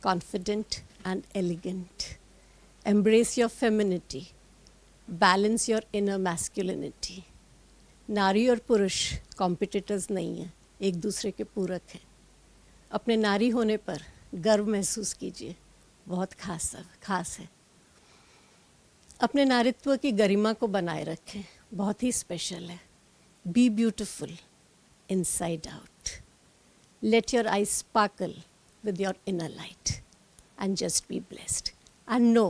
confident and elegant. Embrace your femininity. Balance your inner masculinity. नारी और पुरुष कॉम्पिटिटर्स नहीं हैं, एक दूसरे के पूरक हैं. अपने नारी होने पर गर्व महसूस कीजिए, बहुत खास है. अपने नारित्व की गरिमा को बनाए रखें, बहुत ही स्पेशल है. Be beautiful inside out. Let your eyes sparkle with your inner light and just be blessed and know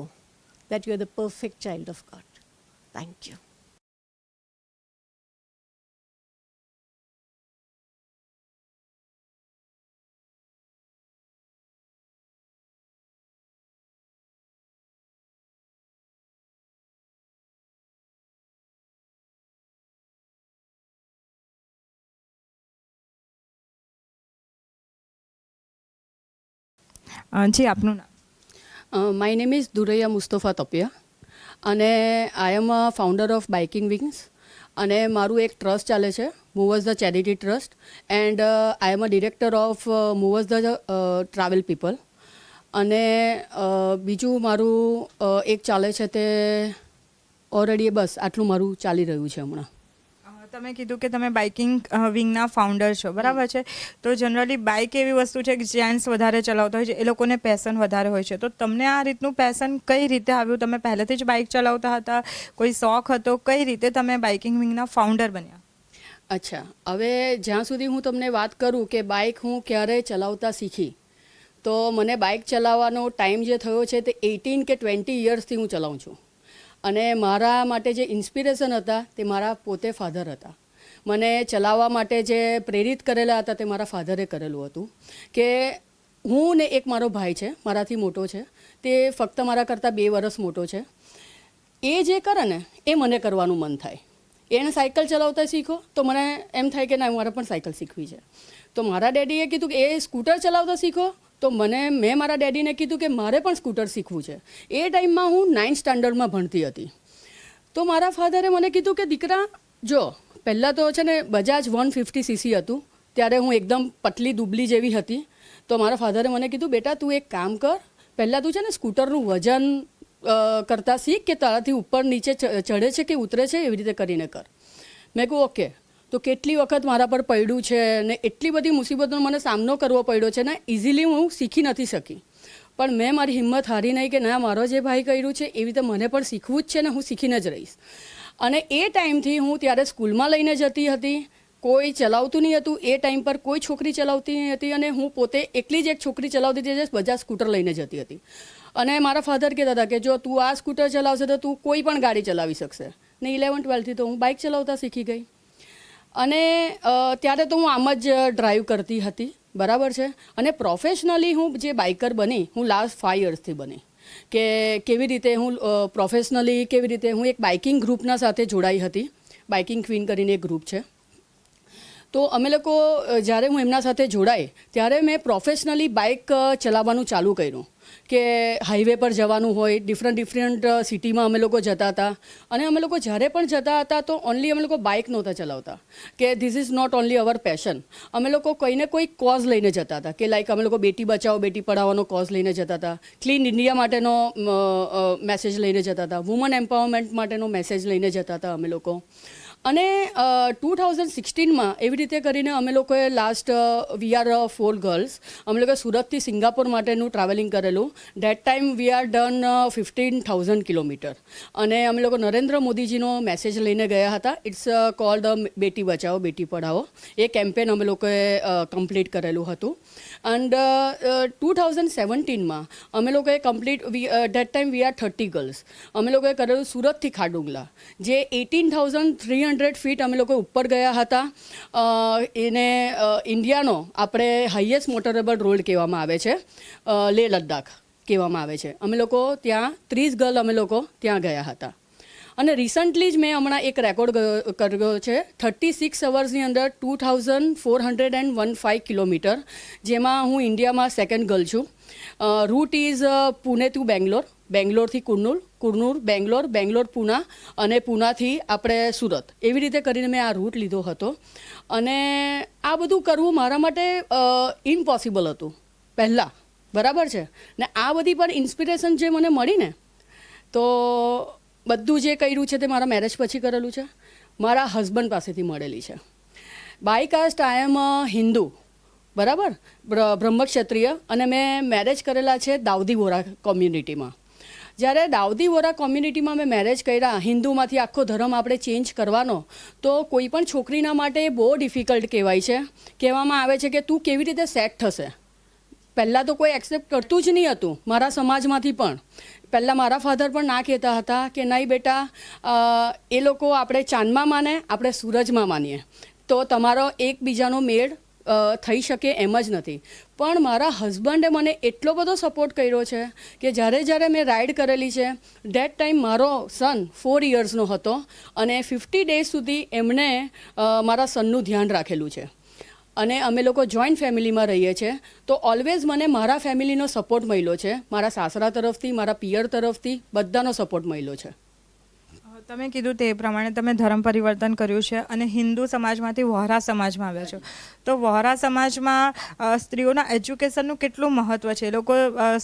that you are the perfect child of God. Thank you. જી, આપનું નામ? My name is Duraya Mustafa Tapia અને I am a founder of Biking Wings અને મારું એક ટ્રસ્ટ ચાલે છે, Movers the charity trust, and I am a director of Movers the travel people. અને બીજું મારું એક ચાલે છે તે ઓલરેડી બસ આટલું મારું ચાલી રહ્યું છે હમણાં. તમે કીધું કે તમે બાઇકિંગ વિંગના ફાઉન્ડર છો, બરાબર છે? તો જનરલી બાઇક એવી વસ્તુ છે કે જેન્ટ્સ વધારે ચલાવતા હોય છે, એ લોકોને પેશન વધારે હોય છે. તો તમને આ રીતનું પેશન કઈ રીતે આવ્યું? તમે પહેલેથી જ બાઇક ચલાવતા હતા? કોઈ શોખ હતો? કઈ રીતે તમે બાઇકિંગ વિંગના ફાઉન્ડર બન્યા? અચ્છા, હવે જ્યાં સુધી હું તમને વાત કરું કે બાઇક હું ક્યારે ચલાવતા શીખી, તો મને બાઇક ચલાવવાનો ટાઈમ જે થયો છે તે 18 કે 20 યર્સથી હું ચલાવું છું. અને મારા માટે જે ઇન્સ્પિરેશન હતા તે મારા પોતે ફાધર હતા. મને ચલાવવા માટે જે પ્રેરિત કરેલા હતા તે મારા ફાધરે કરેલું હતું. કે હું ને એક મારો ભાઈ છે, મારાથી મોટો છે, તે ફક્ત મારા કરતાં 2 વર્ષ મોટો છે. એ જે કરે ને એ મને કરવાનું મન થાય. એને સાયકલ ચલાવતા શીખો તો મને એમ થાય કે ના, મારે પણ સાયકલ શીખવી છે. તો મારા ડેડીએ કીધું કે એ સ્કૂટર ચલાવતા શીખો, તો મેં મારા ડેડીને કીધું કે મારે પણ સ્કૂટર શીખવું છે. એ ટાઈમમાં હું 9th સ્ટાન્ડર્ડમાં ભણતી હતી. તો મારા ફાધરે મને કીધું કે દીકરા જો, પહેલાં તો છે ને બજાજ 150cc હતું, ત્યારે હું એકદમ પતલી દુબલી જેવી હતી. તો મારા ફાધરે મને કીધું બેટા તું એક કામ કર, પહેલાં તું છે ને સ્કૂટરનું વજન કરતાં શીખ કે તારાથી ઉપર નીચે ચડે છે કે ઉતરે છે, એવી રીતે કરીને કર. મેં કહું ઓકે. તો કેટલી વખત મારા પર પડ્યું છે ને એટલી બધી મુસીબતોનો મને સામનો કરવો પડ્યો છે ને, ઇઝીલી હું શીખી નથી શકી. પણ મેં મારી હિંમત હારી નહીં કે ના, મારો જે ભાઈ કર્યું છે એવી રીતે મને પણ શીખવું જ છે ને હું શીખીને જ રહીશ. અને એ ટાઈમથી હું ત્યારે સ્કૂલમાં લઈને જતી હતી, કોઈ ચલાવતું નહીં હતું. એ ટાઈમ પર કોઈ છોકરી ચલાવતી નહીં હતી અને હું પોતે એકલી જ એક છોકરી ચલાવતી હતી જે બજાજ સ્કૂટર લઈને જતી હતી. અને મારા ફાધર કહેતા હતા કે જો તું આ સ્કૂટર ચલાવશે તો તું કોઈ પણ ગાડી ચલાવી શકશે. ને 11-12થી તો હું બાઇક ચલાવતા શીખી ગઈ. અને ત્યારે તો હું આમ જ ડ્રાઈવ કરતી હતી, બરાબર છે. અને પ્રોફેશનલી હું જે બાઇકર બની, હું લાસ્ટ 5 યર્સથી બની. કે કેવી રીતે હું પ્રોફેશનલી કેવી રીતે હું એક બાઇકિંગ ગ્રુપના સાથે જોડાઈ હતી. બાઇકિંગ ક્વીન કરીને એક ગ્રુપ છે. તો અમે લોકો જ્યારે હું એમના સાથે જોડાઈ ત્યારે મેં પ્રોફેશનલી બાઇક ચલાવવાનું ચાલુ કર્યું. કે હાઈવે પર જવાનું હોય, ડિફરન્ટ સિટીમાં અમે લોકો જતા હતા. અને અમે લોકો જ્યારે પણ જતા હતા તો ઓનલી અમે લોકો બાઇક નહોતા ચલાવતા કે this is not only our passion. અમે લોકો કોઈને કોઈ કોઝ લઈને જતા હતા કે લાઈક અમે લોકો બેટી બચાવો બેટી પઢાવવાનો કોઝ લઈને જતા હતા, ક્લીન ઇન્ડિયા માટેનો મેસેજ લઈને જતા હતા, વુમન એમ્પાવરમેન્ટ માટેનો મેસેજ લઈને જતા હતા અમે લોકો. અને 2016માં એવી રીતે કરીને અમે લોકોએ લાસ્ટ વી આર 4 ગર્લ્સ અમે લોકોએ સુરતથી સિંગાપોર માટેનું ટ્રાવેલિંગ કરેલું. Date time we are done 15,000 kilometre. અને અમે લોકો નરેન્દ્ર મોદીજીનો મેસેજ લઈને ગયા હતા. It's cold Beti Bachao Beti Padhao. A campaign અમે લોકોએ કમ્પ્લીટ કરેલું હતું. એન્ડ 2017માં અમે લોકોએ date time we are 30 girls અમે લોકોએ કરેલું સુરતથી ખાડુંગલા, જે 18,300 ફીટ અમે લોકો ઉપર ગયા હતા. એને ઇન્ડિયાનો આપણે હાઈએસ્ટ મોટરેબલ રોડ કહેવામાં આવે છે, લેહ લદ્દાખ કહેવામાં આવે છે. અમે લોકો ત્યાં 30 ગર્લ અમે લોકો ત્યાં ગયા હતા. અને રિસન્ટલી જ મેં હમણાં એક રેકોર્ડ કર્યો છે 36 અવર્સની અંદર 2,415 કિલોમીટર, જેમાં હું ઇન્ડિયામાં સેકન્ડ ગર્લ છું. Route is Pune to Bangalore, બેંગ્લોરથી કુર્નૂર, બેંગ્લોર પૂના અને પૂનાથી આપણે સુરત. એવી રીતે કરીને મેં આ રૂટ લીધો હતો. અને આ બધું કરવું મારા માટે ઇમ્પોસિબલ હતું પહેલાં, બરાબર છે. ને આ બધી પણ ઇન્સ્પિરેશન જે મને મળી ને, તો બધું જે કર્યું છે તે મારા મેરેજ પછી કરેલું છે, મારા હસબન્ડ પાસેથી મળેલી છે. બાય કાસ્ટ આઈ એમ હિન્દુ, બરાબર, બ્રહ્મક્ષત્રિય. અને મેં મેરેજ કરેલા છે દાઉદી વોરા કોમ્યુનિટીમાં. જ્યારે દાઉદી વોરા કોમ્યુનિટીમાં મેં મેરેજ કર્યા, હિન્દુમાંથી આખો ધર્મ આપણે ચેન્જ કરવાનો, તો કોઈ પણ છોકરીના માટે બહુ ડિફિકલ્ટ કહેવાય છે. કહેવામાં આવે છે કે તું કેવી રીતે સેટ થશે. પહેલાં તો કોઈ એક્સેપ્ટ કરતું જ નહીં હતું મારા સમાજમાંથી પણ. પહેલાં મારા ફાધર પણ ના કહેતા હતા કે નહીં બેટા, એ લોકો આપણે ચાંદમાં માને, આપણે સૂરજમાં માનીએ, તો તમારો એકબીજાનો મેળ થઈ શકે એમ જ નથી. પણ મારા હસબન્ડે મને એટલો બધો સપોર્ટ કર્યો છે કે જ્યારે મેં રાઇડ કરેલી છે, ડેટ ટાઈમ મારો સન 4 યર્સનો હતો અને 50 ડેઝ સુધી એમણે મારા સનનું ધ્યાન રાખેલું છે. અને અમે લોકો જોઈન્ટ ફેમિલીમાં રહીએ છીએ, તો ઓલવેઝ મને મારા ફેમિલીનો સપોર્ટ મળ્યો છે. મારા સાસરા તરફથી, મારા પિયર તરફથી બધાનો સપોર્ટ મળ્યો છે. તમે કીધું તે પ્રમાણે તમે ધર્મ પરિવર્તન કર્યું છે અને હિન્દુ સમાજમાંથી વહોરા સમાજમાં આવ્યા છો. તો વહોરા સમાજમાં સ્ત્રીઓના એજ્યુકેશનનું કેટલું મહત્ત્વ છે? એ લોકો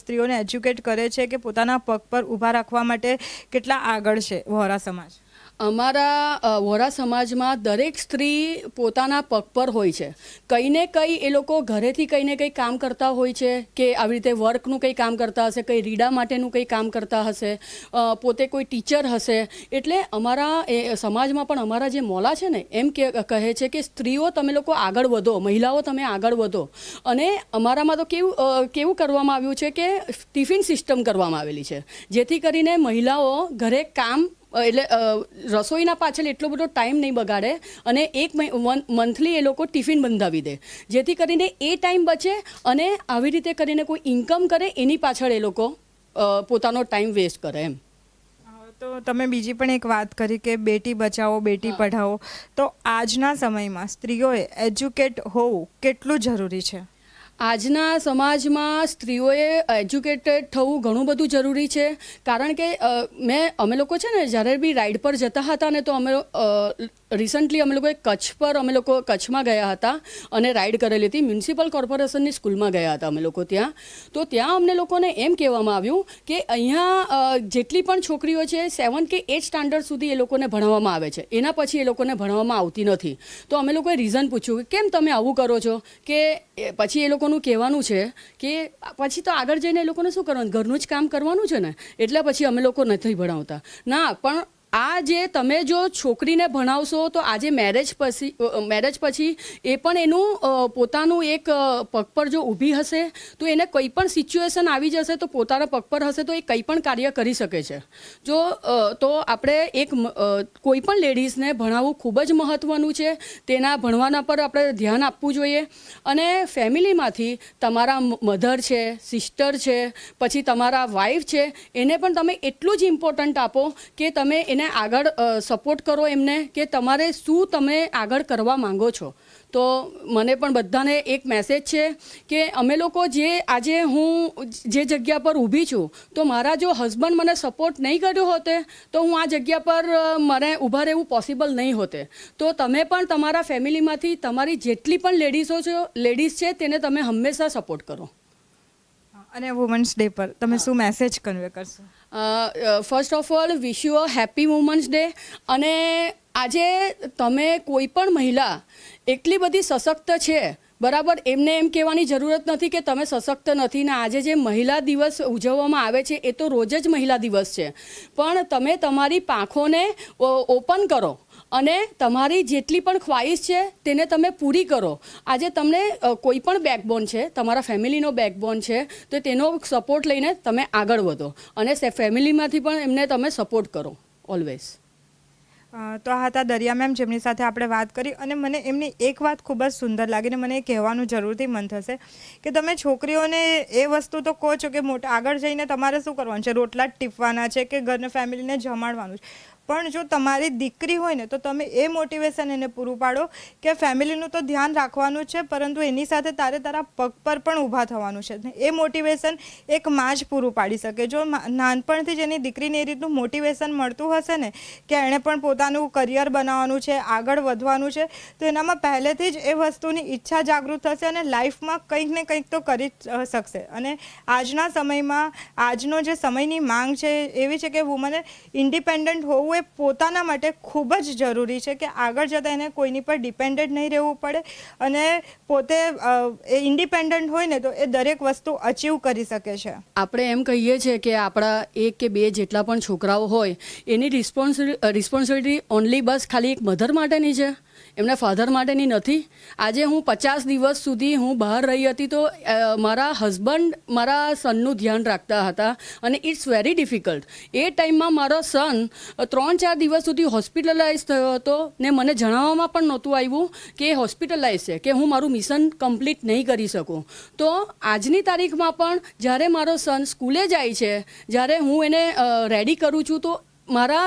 સ્ત્રીઓને એજ્યુકેટ કરે છે કે પોતાના પગ પર ઊભા રાખવા માટે કેટલા આગળ છે વહોરા સમાજ? અમારા વોરા સમાજમાં દરેક સ્ત્રી પોતાના પગ પર હોય છે. કંઈ ને કંઈ એ લોકો ઘરેથી કંઈ ને કંઈ કામ કરતા હોય છે, કે આવી રીતે વર્કનું કંઈ કામ કરતા હશે, કંઈ રીડા માટેનું કંઈ કામ કરતા હશે, પોતે કોઈ ટીચર હશે. એટલે અમારા એ સમાજમાં પણ અમારા જે મોલા છે ને એમ કહે છે કે સ્ત્રીઓ તમે લોકો આગળ વધો, મહિલાઓ તમે આગળ વધો. અને અમારામાં તો કેવું કરવામાં આવ્યું છે કે ટિફિન સિસ્ટમ કરવામાં આવેલી છે, જેથી કરીને મહિલાઓ ઘરે કામ એટલે રસોઈના પાછળ એટલો બધો ટાઈમ નહીં બગાડે અને એક મંથલી એ લોકો ટિફિન બંધાવી દે, જેથી કરીને એ ટાઈમ બચે અને આવી રીતે કરીને કોઈ ઇન્કમ કરે, એની પાછળ એ લોકો પોતાનો ટાઈમ વેસ્ટ કરે એમ. તો તમે બીજી પણ એક વાત કરી કે બેટી બચાવો બેટી પઢાઓ. તો આજના સમયમાં સ્ત્રીઓએ એજ્યુકેટ હોવું કેટલું જરૂરી છે? આજના સમાજમાં સ્ત્રીઓએ એજ્યુકેટેડ થવું ઘણું બધું જરૂરી છે. કારણ કે અમે લોકો છે ને જ્યારે બી રાઇડ પર જતા હતા ને, તો અમે રિસન્ટલી અમે લોકોએ કચ્છમાં ગયા હતા અને રાઇડ કરેલી હતી. મ્યુનિસિપલ કોર્પોરેશનની સ્કૂલમાં ગયા હતા અમે લોકો ત્યાં. તો ત્યાં અમને લોકોને એમ કહેવામાં આવ્યું કે અહીંયા જેટલી પણ છોકરીઓ છે 7 કે 8 સ્ટાન્ડર્ડ સુધી એ લોકોને ભણાવવામાં આવે છે, એના પછી એ લોકોને ભણાવવામાં આવતી નથી. તો અમે લોકોએ રીઝન પૂછ્યું કે કેમ તમે આવું કરો છો? કે પછી એ લોકોનું કહેવાનું છે કે પછી તો આગળ જઈને એ લોકોને શું કરવાનું, ઘરનું જ કામ કરવાનું છે ને, એટલે પછી અમે લોકો નથી ભણાવતા. ના, પણ આ જે તમે જો છોકરીને ભણાવશો તો આજે મેરેજ પછી એ પણ એનું પોતાનું એક પગ પર જો ઊભી હશે તો એને કંઈ પણ સિચ્યુએશન આવી જશે તો પોતાના પગ પર હશે તો એ કંઈ પણ કાર્ય કરી શકે છે. જો તો આપણે કોઈ પણ લેડીઝને ભણાવવું ખૂબ જ મહત્ત્વનું છે. તેના ભણવાના પર આપણે ધ્યાન આપવું જોઈએ. અને ફેમિલીમાંથી તમારા મધર છે, સિસ્ટર છે, પછી તમારા વાઈફ છે, એને પણ તમે એટલું જ ઇમ્પોર્ટન્ટ આપો કે તમે એને આગળ સપોર્ટ કરો એમને કે તમારે શું તમે આગળ કરવા માંગો છો. તો મને પણ બધાને એક મેસેજ છે કે અમે લોકો આજે હું જે જગ્યા પર ઊભી છું તો મારા જો હસબન્ડ મને સપોર્ટ નહીં કર્યો હોતે તો હું આ જગ્યા પર મને ઊભા રહેવું પોસિબલ નહીં હોતે. તો તમે પણ તમારા ફેમિલીમાંથી તમારી જેટલી પણ લેડીઝ છે તેને તમે હંમેશા સપોર્ટ કરો. અને વુમન્સ ડે પર તમે શું મેસેજ કન્વે કરશો? First of all wish you a happy women's day. અને આજે તમે કોઈ પણ મહિલા એટલી બધી સશક્ત છે, બરાબર, એમને એમ કહેવાની જરૂરત નથી કે તમે સશક્ત નથી. ને આજે જે મહિલા દિવસ ઉજવવામાં આવે છે એ તો રોજ જ મહિલા દિવસ છે, પણ તમે તમારી પાંખોને ઓપન કરો અને તમારી જેટલી પણ ખ્વાહિશ છે તેને તમે પૂરી કરો. આજે તમને કોઈ પણ બેકબોન છે, તમારા ફેમિલીનો બેકબોન છે, તો તેનો સપોર્ટ લઈને તમે આગળ વધો અને ફેમિલીમાંથી પણ એમને તમે સપોર્ટ કરો ઓલવેઝ. તો આ હતા દરિયા મેમ, જેમની સાથે આપણે વાત કરી. અને મને એમની એક વાત ખૂબ જ સુંદર લાગી ને મને એ કહેવાનું જરૂરથી મન થશે કે તમે છોકરીઓને એ વસ્તુ તો કહો છો કે મોટા આગળ જઈને તમારે શું કરવાનું છે, રોટલા જ ટીપવાના છે કે ઘરને ફેમિલીને જમાડવાનું છે. પણ જો તમારી દીકરી હોય ને તો તમે એ મોટિવેશન એને પૂરું પાડો કે ફેમિલીનું તો ધ્યાન રાખવાનું છે, પરંતુ એની સાથે તારા પગ પર પણ ઊભા થવાનું છે. એ મોટિવેશન એક માં જ પૂરું પાડી શકે. જો નાનપણથી જ એની દીકરીને એ રીતનું મોટિવેશન મળતું હશે ને કે એણે પણ પોતાનું કરિયર બનાવવાનું છે, આગળ વધવાનું છે, તો એનામાં પહેલેથી જ એ વસ્તુની ઈચ્છા જાગૃત થશે અને લાઈફમાં કંઈક ને કંઈક તો કરી જ શકશે. અને આજના સમયમાં આજનો જે સમયની માંગ છે એવી છે કે વુમને ઇન્ડિપેન્ડન્ટ હોવું એ પોતાના માટે ખૂબ જ જરૂરી છે કે આગળ જતાં એને કોઈની પર ડિપેન્ડન્ટ નહીં રહેવું પડે અને પોતે એ ઇન્ડિપેન્ડન્ટ હોય ને તો એ દરેક વસ્તુ અચીવ કરી શકે છે. આપણે એમ કહીએ છીએ કે આપણા 1 કે 2 જેટલા પણ છોકરાઓ હોય એની રિસ્પોન્સિબિલિટી ઓનલી બસ ખાલી એક મધર માટેની છે, એમના ફાધર માટેની નથી. આજે હું 50 દિવસ સુધી હું બહાર રહી હતી તો મારા હસબન્ડ મારા સનનું ધ્યાન રાખતા હતા અને ઇટ્સ વેરી ડિફિકલ્ટ. એ ટાઈમમાં મારો સન 3-4 દિવસ સુધી હોસ્પિટલાઇઝ થયો હતો ને મને જણાવવામાં પણ નહોતું આવ્યું કે એ હોસ્પિટલાઇઝ છે, કે હું મારું મિશન કમ્પ્લીટ નહીં કરી શકું. તો આજની તારીખમાં પણ જ્યારે મારો સન સ્કૂલે જાય છે, જ્યારે હું એને રેડી કરું છું તો મારા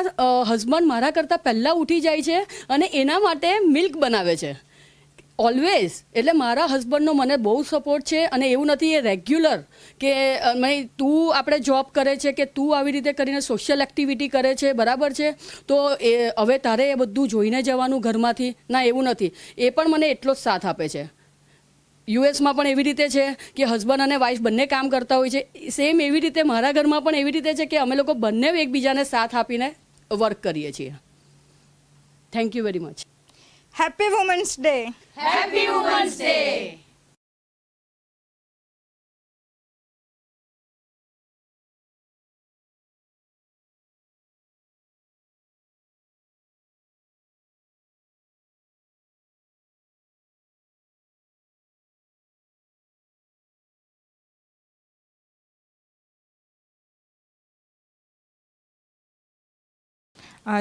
હસબન્ડ મારા કરતાં પહેલાં ઉઠી જાય છે અને એના માટે મિલ્ક બનાવે છે ઓલવેઝ. એટલે મારા હસબન્ડનો મને બહુ સપોર્ટ છે. અને એવું નથી એ રેગ્યુલર કે તું આપણે જોબ કરે છે કે તું આવી રીતે કરીને સોશિયલ એક્ટિવિટી કરે છે, બરાબર છે, તો એ હવે તારે એ બધું જોઈને જવાનું ઘરમાંથી, ના એવું નથી. એ પણ મને એટલો જ સાથ આપે છે. યુએસમાં પણ એવી રીતે છે કે હસબન્ડ અને વાઈફ બંને કામ કરતા હોય છે. સેમ એવી રીતે મારા ઘરમાં પણ એવી રીતે છે કે અમે લોકો બંને એકબીજાને સાથ આપીને વર્ક કરીએ છીએ. Thank you very much. Happy women's day. Happy women's day.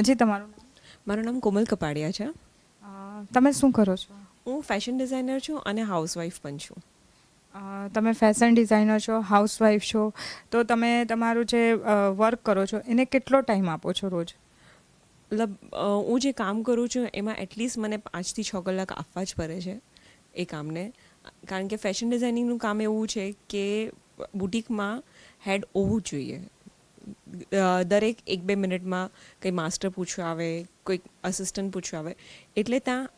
જી, તમારું નામ? મારું નામ કોમલ કપાડિયા છે. તમે શું કરો છો? હું ફેશન ડિઝાઇનર છું અને હાઉસવાઈફ પણ છું. તમે ફેશન ડિઝાઇનર છો, હાઉસવાઈફ છો, તો તમે તમારું જે વર્ક કરો છો એને કેટલો ટાઈમ આપો છો રોજ? મતલબ હું જે કામ કરું છું એમાં એટલીસ્ટ મને 5 થી 6 કલાક આપવા જ પડે છે એ કામને. કારણ કે ફેશન ડિઝાઇનિંગનું કામ એવું છે કે બુટિકમાં હેડ હોવું જ જોઈએ. દરેક 1-2 મિનિટમાં કંઈ માસ્ટર પૂછવા આવે, કોઈક અસિસ્ટન્ટ પૂછવા આવે, એટલે ત્યાં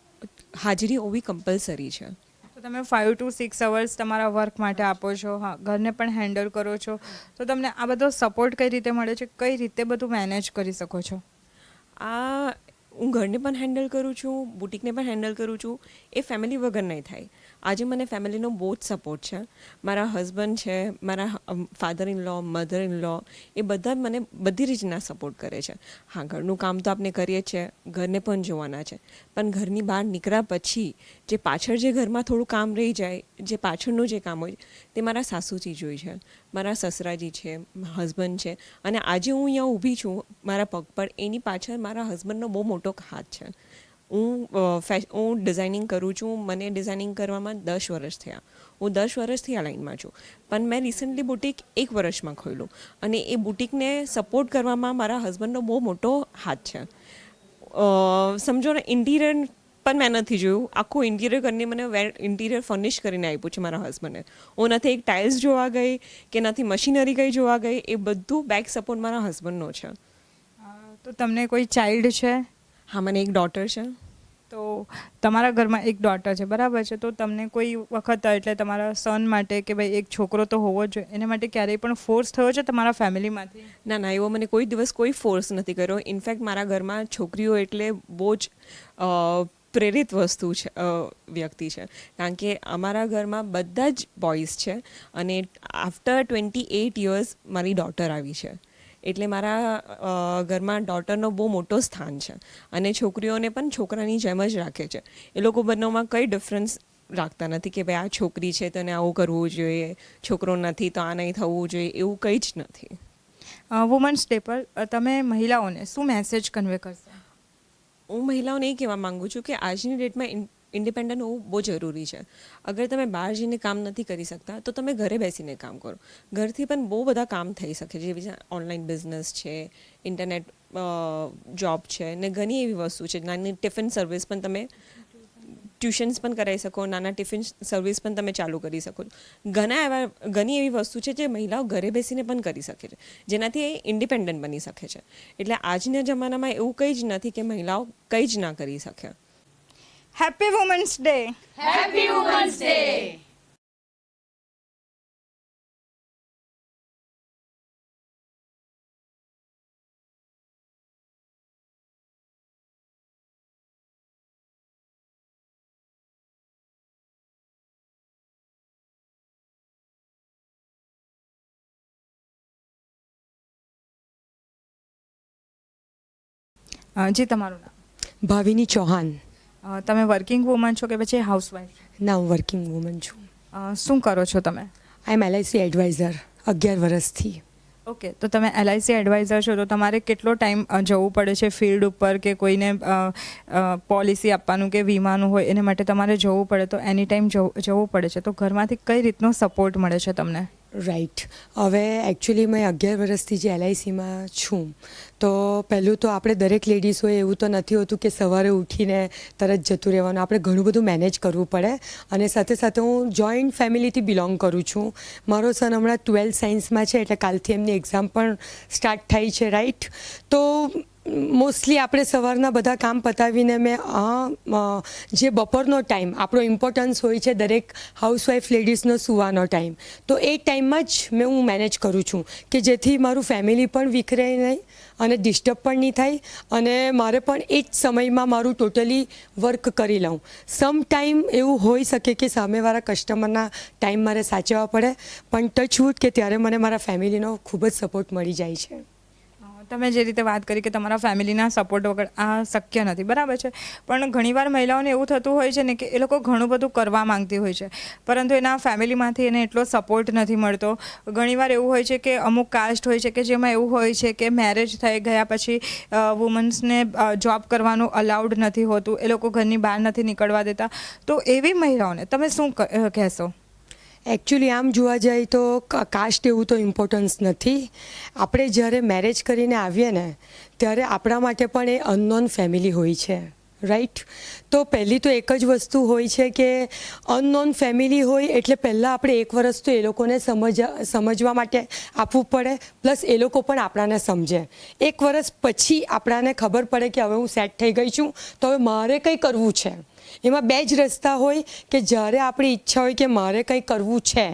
હાજરી હોવી કમ્પલસરી છે. તો તમે 5 to 6 અવર્સ તમારા વર્ક માટે આપો છો, હા, ઘરને પણ હેન્ડલ કરો છો, તો તમને આ બધો સપોર્ટ કઈ રીતે મળે છે, કઈ રીતે બધું મેનેજ કરી શકો છો? હું ઘરને પણ હેન્ડલ કરું છું, બુટિકને પણ હેન્ડલ કરું છું. એ ફેમિલી વગર નહીં થાય. આજે મને ફેમિલીનો બહુ જ સપોર્ટ છે. મારા હસબન્ડ છે, મારા father in law, mother in law, એ બધા જ મને બધી રીતના સપોર્ટ કરે છે. હા, ઘરનું કામ તો આપણે કરીએ જ છે, ઘરને પણ જોવાના છે, પણ ઘરની બહાર નીકળ્યા પછી જે પાછળ જે ઘરમાં થોડું કામ રહી જાય, જે પાછળનું જે કામ હોય તે મારા સાસુજી જોઈ છે, મારા સસરાજી છે, હસબન્ડ છે, અને આજે હું અહીંયા ઊભી છું મારા પગ પર, એની પાછળ મારા હસબન્ડનો બહુ મોટો હાથ છે. હું ડિઝાઇનિંગ કરું છું, મને ડિઝાઇનિંગ કરવામાં 10 વર્ષ થયા. હું 10 વર્ષથી આ લાઈનમાં છું, પણ મેં રિસન્ટલી બુટિક 1 વર્ષમાં ખોલ્યું, અને એ બુટિકને સપોર્ટ કરવામાં મારા હસબન્ડનો બહુ મોટો હાથ છે. સમજો ને, ઇન્ટિરિયર પણ મેં નથી જોયું, આખું ઇન્ટિરિયર કરીને મને ઇન્ટિરિયર ફર્નિશ કરીને આપ્યું છે મારા હસબન્ડે. હું નથી એક ટાઇલ્સ જોવા ગઈ કે નથી મશીનરી કંઈ જોવા ગઈ, એ બધું બેક સપોર્ટ મારા હસબન્ડનો છે. તો તમને કોઈ ચાઇલ્ડ છે? હા, મને એક ડોટર છે. તો તમારા ઘરમાં એક ડોટર છે, બરાબર છે, તો તમને કોઈ વખત એટલે તમારા સન માટે કે ભાઈ એક છોકરો તો હોવો જ જોઈએ, એના માટે ક્યારેય પણ ફોર્સ થયો છે તમારા ફેમિલીમાંથી? ના, એવો મને કોઈ દિવસ કોઈ ફોર્સ નથી કર્યો. ઇનફેક્ટ મારા ઘરમાં છોકરીઓ એટલે બહુ જ પ્રેરિત વસ્તુ છે, વ્યક્તિ છે, કારણ કે અમારા ઘરમાં બધા જ બોયઝ છે, અને આફ્ટર 28 યર્સ મારી ડોટર આવી છે, એટલે મારા ઘરમાં ડોટરનો બહુ મોટો સ્થાન છે, અને છોકરીઓને પણ છોકરાની જેમ જ રાખે છે. એ લોકો બંનેમાં કંઈ ડિફરન્સ રાખતા નથી કે ભાઈ આ છોકરી છે તો એને આવું કરવું જોઈએ, છોકરો નથી તો આ નહીં થવું જોઈએ, એવું કંઈ જ નથી. વુમન્સ ડે પર તમે મહિલાઓને શું મેસેજ કન્વે કરશો? હું મહિલાઓને એ કહેવા માગું છું કે આજની ડેટમાં ઇન્ડિપેન્ડન્ટ હોવું બહુ જરૂરી છે. અગર તમે બહાર જઈને કામ નથી કરી શકતા તો તમે ઘરે બેસીને કામ કરો. ઘરથી પણ બહુ બધા કામ થઈ શકે, જેવી ઓનલાઈન બિઝનેસ છે, ઇન્ટરનેટ જોબ છે, ને ઘણી એવી વસ્તુ છે. નાની ટિફિન સર્વિસ પણ તમે, ટ્યુશન્સ પણ કરાવી શકો, નાના ટિફિન સર્વિસ પણ તમે ચાલુ કરી શકો. ઘણી એવી વસ્તુ છે જે મહિલાઓ ઘરે બેસીને પણ કરી શકે છે, જેનાથી એ ઇન્ડિપેન્ડન્ટ બની શકે છે. એટલે આજના જમાનામાં એવું કંઈ જ નથી કે મહિલાઓ કંઈ જ ના કરી શકે. Happy women's day! Happy women's day! જી, તમારું નામ? ભાવિની ચૌહાણ. તમે વર્કિંગ વુમન છો કે પછી હાઉસવાઈફ? ના, હું વર્કિંગ વુમન છું. શું કરો છો તમે? આઈ એમ LIC એડવાઇઝર 11 વર્ષથી. ઓકે, તો તમે LIC એડવાઇઝર છો, તો તમારે કેટલો ટાઈમ જવું પડે છે ફિલ્ડ ઉપર, કે કોઈને પોલિસી આપવાનું કે વીમાનું હોય એને માટે તમારે જવું પડે, તો એની ટાઈમ જવું પડે છે, તો ઘરમાંથી કઈ રીતનો સપોર્ટ મળે છે તમને? રાઈટ. હવે એકચ્યુઅલી મેં 11 વર્ષથી જે LICમાં છું, તો પહેલું તો આપણે દરેક લેડીઝોએ એવું તો નથી હોતું કે સવારે ઉઠીને તરત જતું રહેવાનું. આપણે ઘણું બધું મેનેજ કરવું પડે, અને સાથે સાથે હું જોઈન્ટ ફેમિલીથી બિલોંગ કરું છું. મારો સન હમણાં 12th સાયન્સમાં છે, એટલે કાલથી એમની એક્ઝામ પણ સ્ટાર્ટ થઈ છે, રાઈટ. તો મોસ્ટલી આપણે સવારના બધા કામ પતાવીને મેં જે બપોરનો ટાઈમ આપણો ઇમ્પોર્ટન્સ હોય છે દરેક હાઉસવાઈફ લેડીઝનો સૂવાનો ટાઈમ, તો એ ટાઈમમાં જ હું મેનેજ કરું છું કે જેથી મારું ફેમિલી પણ વિખરે નહીં અને ડિસ્ટર્બ પણ નહીં થાય, અને મારે પણ એ જ સમયમાં મારું ટોટલી વર્ક કરી લઉં. સમ ટાઈમ એવું હોઈ શકે કે સામેવાળા કસ્ટમરના ટાઈમ મારે સાચવવા પડે, પણ ટચવુડ કે ત્યારે મને મારા ફેમિલીનો ખૂબ જ સપોર્ટ મળી જાય છે. તમે જે રીતે વાત કરી કે તમારા ફેમિલીના સપોર્ટ વગર આ શક્ય નથી, બરાબર છે, પણ ઘણીવાર મહિલાઓને એવું થતું હોય છે ને કે એ લોકો ઘણું બધું કરવા માંગતી હોય છે, પરંતુ એના ફેમિલીમાંથી એને એટલો સપોર્ટ નથી મળતો. ઘણીવાર એવું હોય છે કે અમુક કાસ્ટ હોય છે કે જેમાં એવું હોય છે કે મેરેજ થઈ ગયા પછી વુમન્સને જોબ કરવાનું અલાઉડ નથી હોતું, એ લોકો ઘરની બહાર નથી નીકળવા દેતા. તો એવી મહિલાઓને તમે શું કહેશો? એકચ્યુઅલી આમ જોવા જાય તો કાસ્ટ એવું તો ઇમ્પોર્ટન્સ નથી. આપણે જ્યારે મેરેજ કરીને આવીએ ને ત્યારે આપણા માટે પણ એ અનનોન ફેમિલી હોય છે, રાઈટ. તો પહેલી તો એક જ વસ્તુ હોય છે કે અનનોન ફેમિલી હોય એટલે પહેલાં આપણે 1 વર્ષ તો એ લોકોને સમજવા માટે આપવું પડે, પ્લસ એ લોકો પણ આપણાને સમજે. 1 વર્ષ પછી આપણાને ખબર પડે કે હવે હું સેટ થઈ ગઈ છું, તો હવે મારે કંઈ કરવું છે. એમાં બે જ રસ્તા હોય કે જ્યારે આપણી ઈચ્છા હોય કે મારે કંઈ કરવું છે,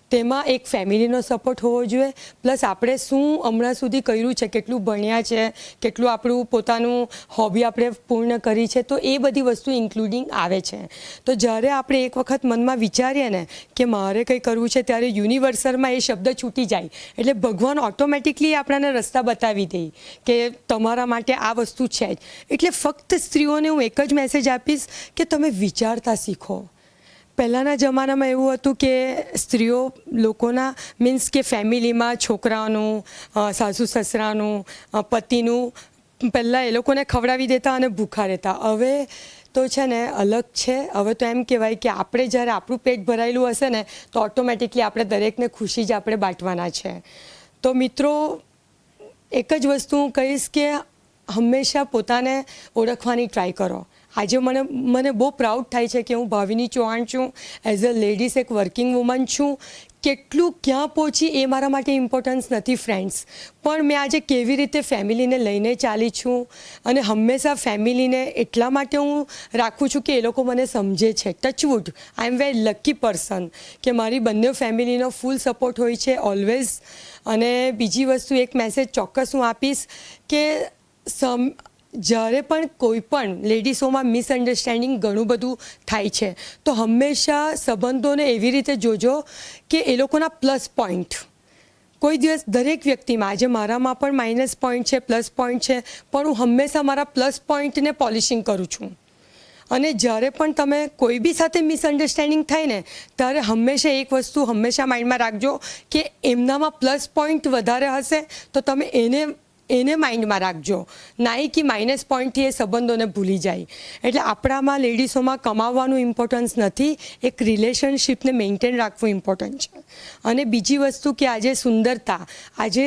તેમાં એક ફેમિલીનો સપોર્ટ હોવો જોઈએ, પ્લસ આપણે શું હમણાં સુધી કર્યું છે, કેટલું ભણ્યા છે, કેટલું આપણું પોતાનું હોબી આપણે પૂર્ણ કરી છે, તો એ બધી વસ્તુ ઇન્ક્લુડિંગ આવે છે. તો જ્યારે આપણે એક વખત મનમાં વિચારીએ ને કે મારે કંઈ કરવું છે, ત્યારે યુનિવર્સલમાં એ શબ્દ છૂટી જાય એટલે ભગવાન ઓટોમેટિકલી આપણાને રસ્તા બતાવી દે કે તમારા માટે આ વસ્તુ છે જ. એટલે ફક્ત સ્ત્રીઓને હું એક જ મેસેજ આપીશ કે તમે વિચારતા શીખો. પહેલાંના જમાનામાં એવું હતું કે સ્ત્રીઓ લોકોના મીન્સ કે ફેમિલીમાં છોકરાઓનું, સાસુ સસરાનું, પતિનું પહેલાં એ લોકોને ખવડાવી દેતા અને ભૂખા રહેતા. હવે તો છે ને અલગ છે. હવે તો એમ કહેવાય કે આપણે જ્યારે આપણું પેટ ભરાયેલું હશે ને તો ઓટોમેટિકલી આપણે દરેકને ખુશી જ આપણે બાંટવાના છે. તો મિત્રો, એક જ વસ્તુ હું કહીશ કે હંમેશા પોતાને ઓળખવાની ટ્રાય કરો. આજે મને બહુ પ્રાઉડ થાય છે કે હું ભાવિની ચૌહાણ છું, એઝ અ લેડીઝ એક વર્કિંગ વુમન છું. કેટલું ક્યાં પહોંચી એ મારા માટે ઇમ્પોર્ટન્સ નથી ફ્રેન્ડ્સ, પણ મેં આજે કેવી રીતે ફેમિલીને લઈને ચાલી છું અને હંમેશા ફેમિલીને એટલા માટે હું રાખું છું કે એ લોકો મને સમજે છે. Touchwood, I am very lucky person કે મારી બંને ફેમિલીનો ફૂલ સપોર્ટ હોય છે ઓલવેઝ. અને બીજી વસ્તુ એક મેસેજ ચોક્કસ હું આપીશ કે જ્યારે પણ કોઈ પણ લેડીઝોમાં મિસઅન્ડરસ્ટેન્ડિંગ ઘણું બધું થાય છે, તો હંમેશા સંબંધોને એવી રીતે જોજો કે એ લોકોના પ્લસ પોઈન્ટ કોઈ દિવસ દરેક વ્યક્તિમાં, આજે મારામાં પણ માઇનસ પોઈન્ટ છે, પ્લસ પોઈન્ટ છે, પણ હું હંમેશા મારા પ્લસ પોઈન્ટને પોલિશિંગ કરું છું. અને જ્યારે પણ તમે કોઈ બી સાથે મિસઅન્ડરસ્ટેન્ડિંગ થાય ને ત્યારે હંમેશા એક વસ્તુ હંમેશા માઇન્ડમાં રાખજો કે એમનામાં પ્લસ પોઈન્ટ વધારે હશે તો તમે એને માઇન્ડમાં રાખજો, નાઈ કે માઇનસ પોઈન્ટથી એ સંબંધોને ભૂલી જાય. એટલે આપણામાં લેડીઝોમાં કમાવવાનું ઇમ્પોર્ટન્સ નથી, એક રિલેશનશિપને મેન્ટેન રાખવું ઇમ્પોર્ટન્ટ છે. અને બીજી વસ્તુ કે આજે સુંદરતા, આજે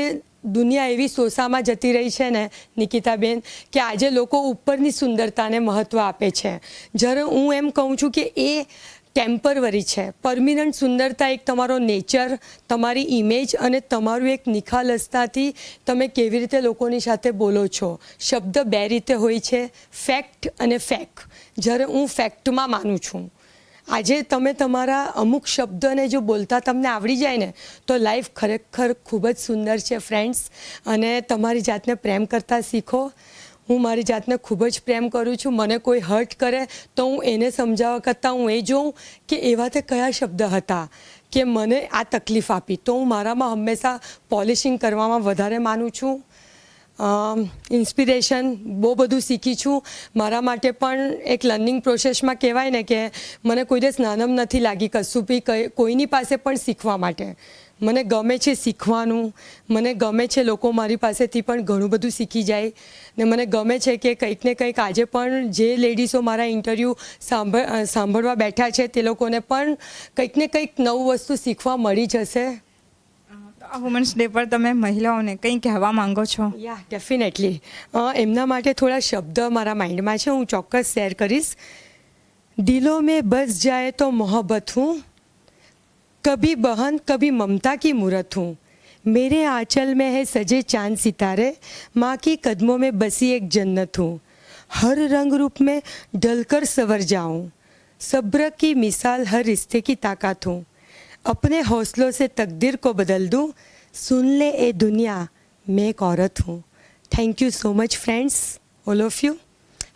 દુનિયા એવી શોષામાં જતી રહી છે ને નિકિતાબેન કે આજે લોકો ઉપરની સુંદરતાને મહત્ત્વ આપે છે. જ્યારે હું એમ કહું છું કે એ ટેમ્પરરી છે. પરમિનન્ટ સુંદરતા એક તમારો નેચર, તમારી ઇમેજ અને તમારું એક નિખાલસતાથી તમે કેવી રીતે લોકોની સાથે બોલો છો. શબ્દ બે રીતે હોય છે, ફેક્ટ અને ફેક. જ્યારે હું ફેક્ટમાં માનું છું. આજે તમે તમારા અમુક શબ્દને જો બોલતા તમને આવડી જાય ને તો લાઈફ ખરેખર ખૂબ જ સુંદર છે ફ્રેન્ડ્સ. અને તમારી જાતને પ્રેમ કરતા શીખો. હું મારી જાતને ખૂબ જ પ્રેમ કરું છું. મને કોઈ હર્ટ કરે તો હું એને સમજાવવા કરતાં હું એ જોઉં કે એવા તે કયા શબ્દ હતા કે મને આ તકલીફ આપી. તો હું મારામાં હંમેશા પોલિશિંગ કરવામાં વધારે માનું છું. ઇન્સ્પિરેશન બહુ બધું શીખી છું. મારા માટે પણ એક લર્નિંગ પ્રોસેસમાં કહેવાય ને કે મને કોઈ દિવસ નાનમ નથી લાગી કશું બી કોઈની પાસે પણ શીખવા માટે. મને ગમે છે શીખવાનું, મને ગમે છે લોકો મારી પાસેથી પણ ઘણું બધું શીખી જાય. ને મને ગમે છે કે કંઈક ને કંઈક આજે પણ જે લેડીઝો મારા ઇન્ટરવ્યૂ સાંભળવા બેઠા છે તે લોકોને પણ કંઈક ને કંઈક નવું વસ્તુ શીખવા મળી જશે. આ વુમન્સ ડે પર તમે મહિલાઓને કંઈ કહેવા માંગો છો? યા ડેફિનેટલી એમના માટે થોડા શબ્દ મારા માઇન્ડમાં છે, હું ચોક્કસ શેર કરીશ. દિલો મેં બસ જાય તો મોહબ્બત હું, कभी बहन कभी ममता की मूरत हूँ, मेरे आंचल में है सजे चांद सितारे, माँ की कदमों में बसी एक जन्नत हूँ, हर रंग रूप में ढलकर संवर जाऊँ, सब्र की मिसाल हर रिश्ते की ताकत हूँ, अपने हौसलों से तकदीर को बदल दूँ, सुन ले ए दुनिया मैं एक औरत हूँ. Thank you so much friends, all of you.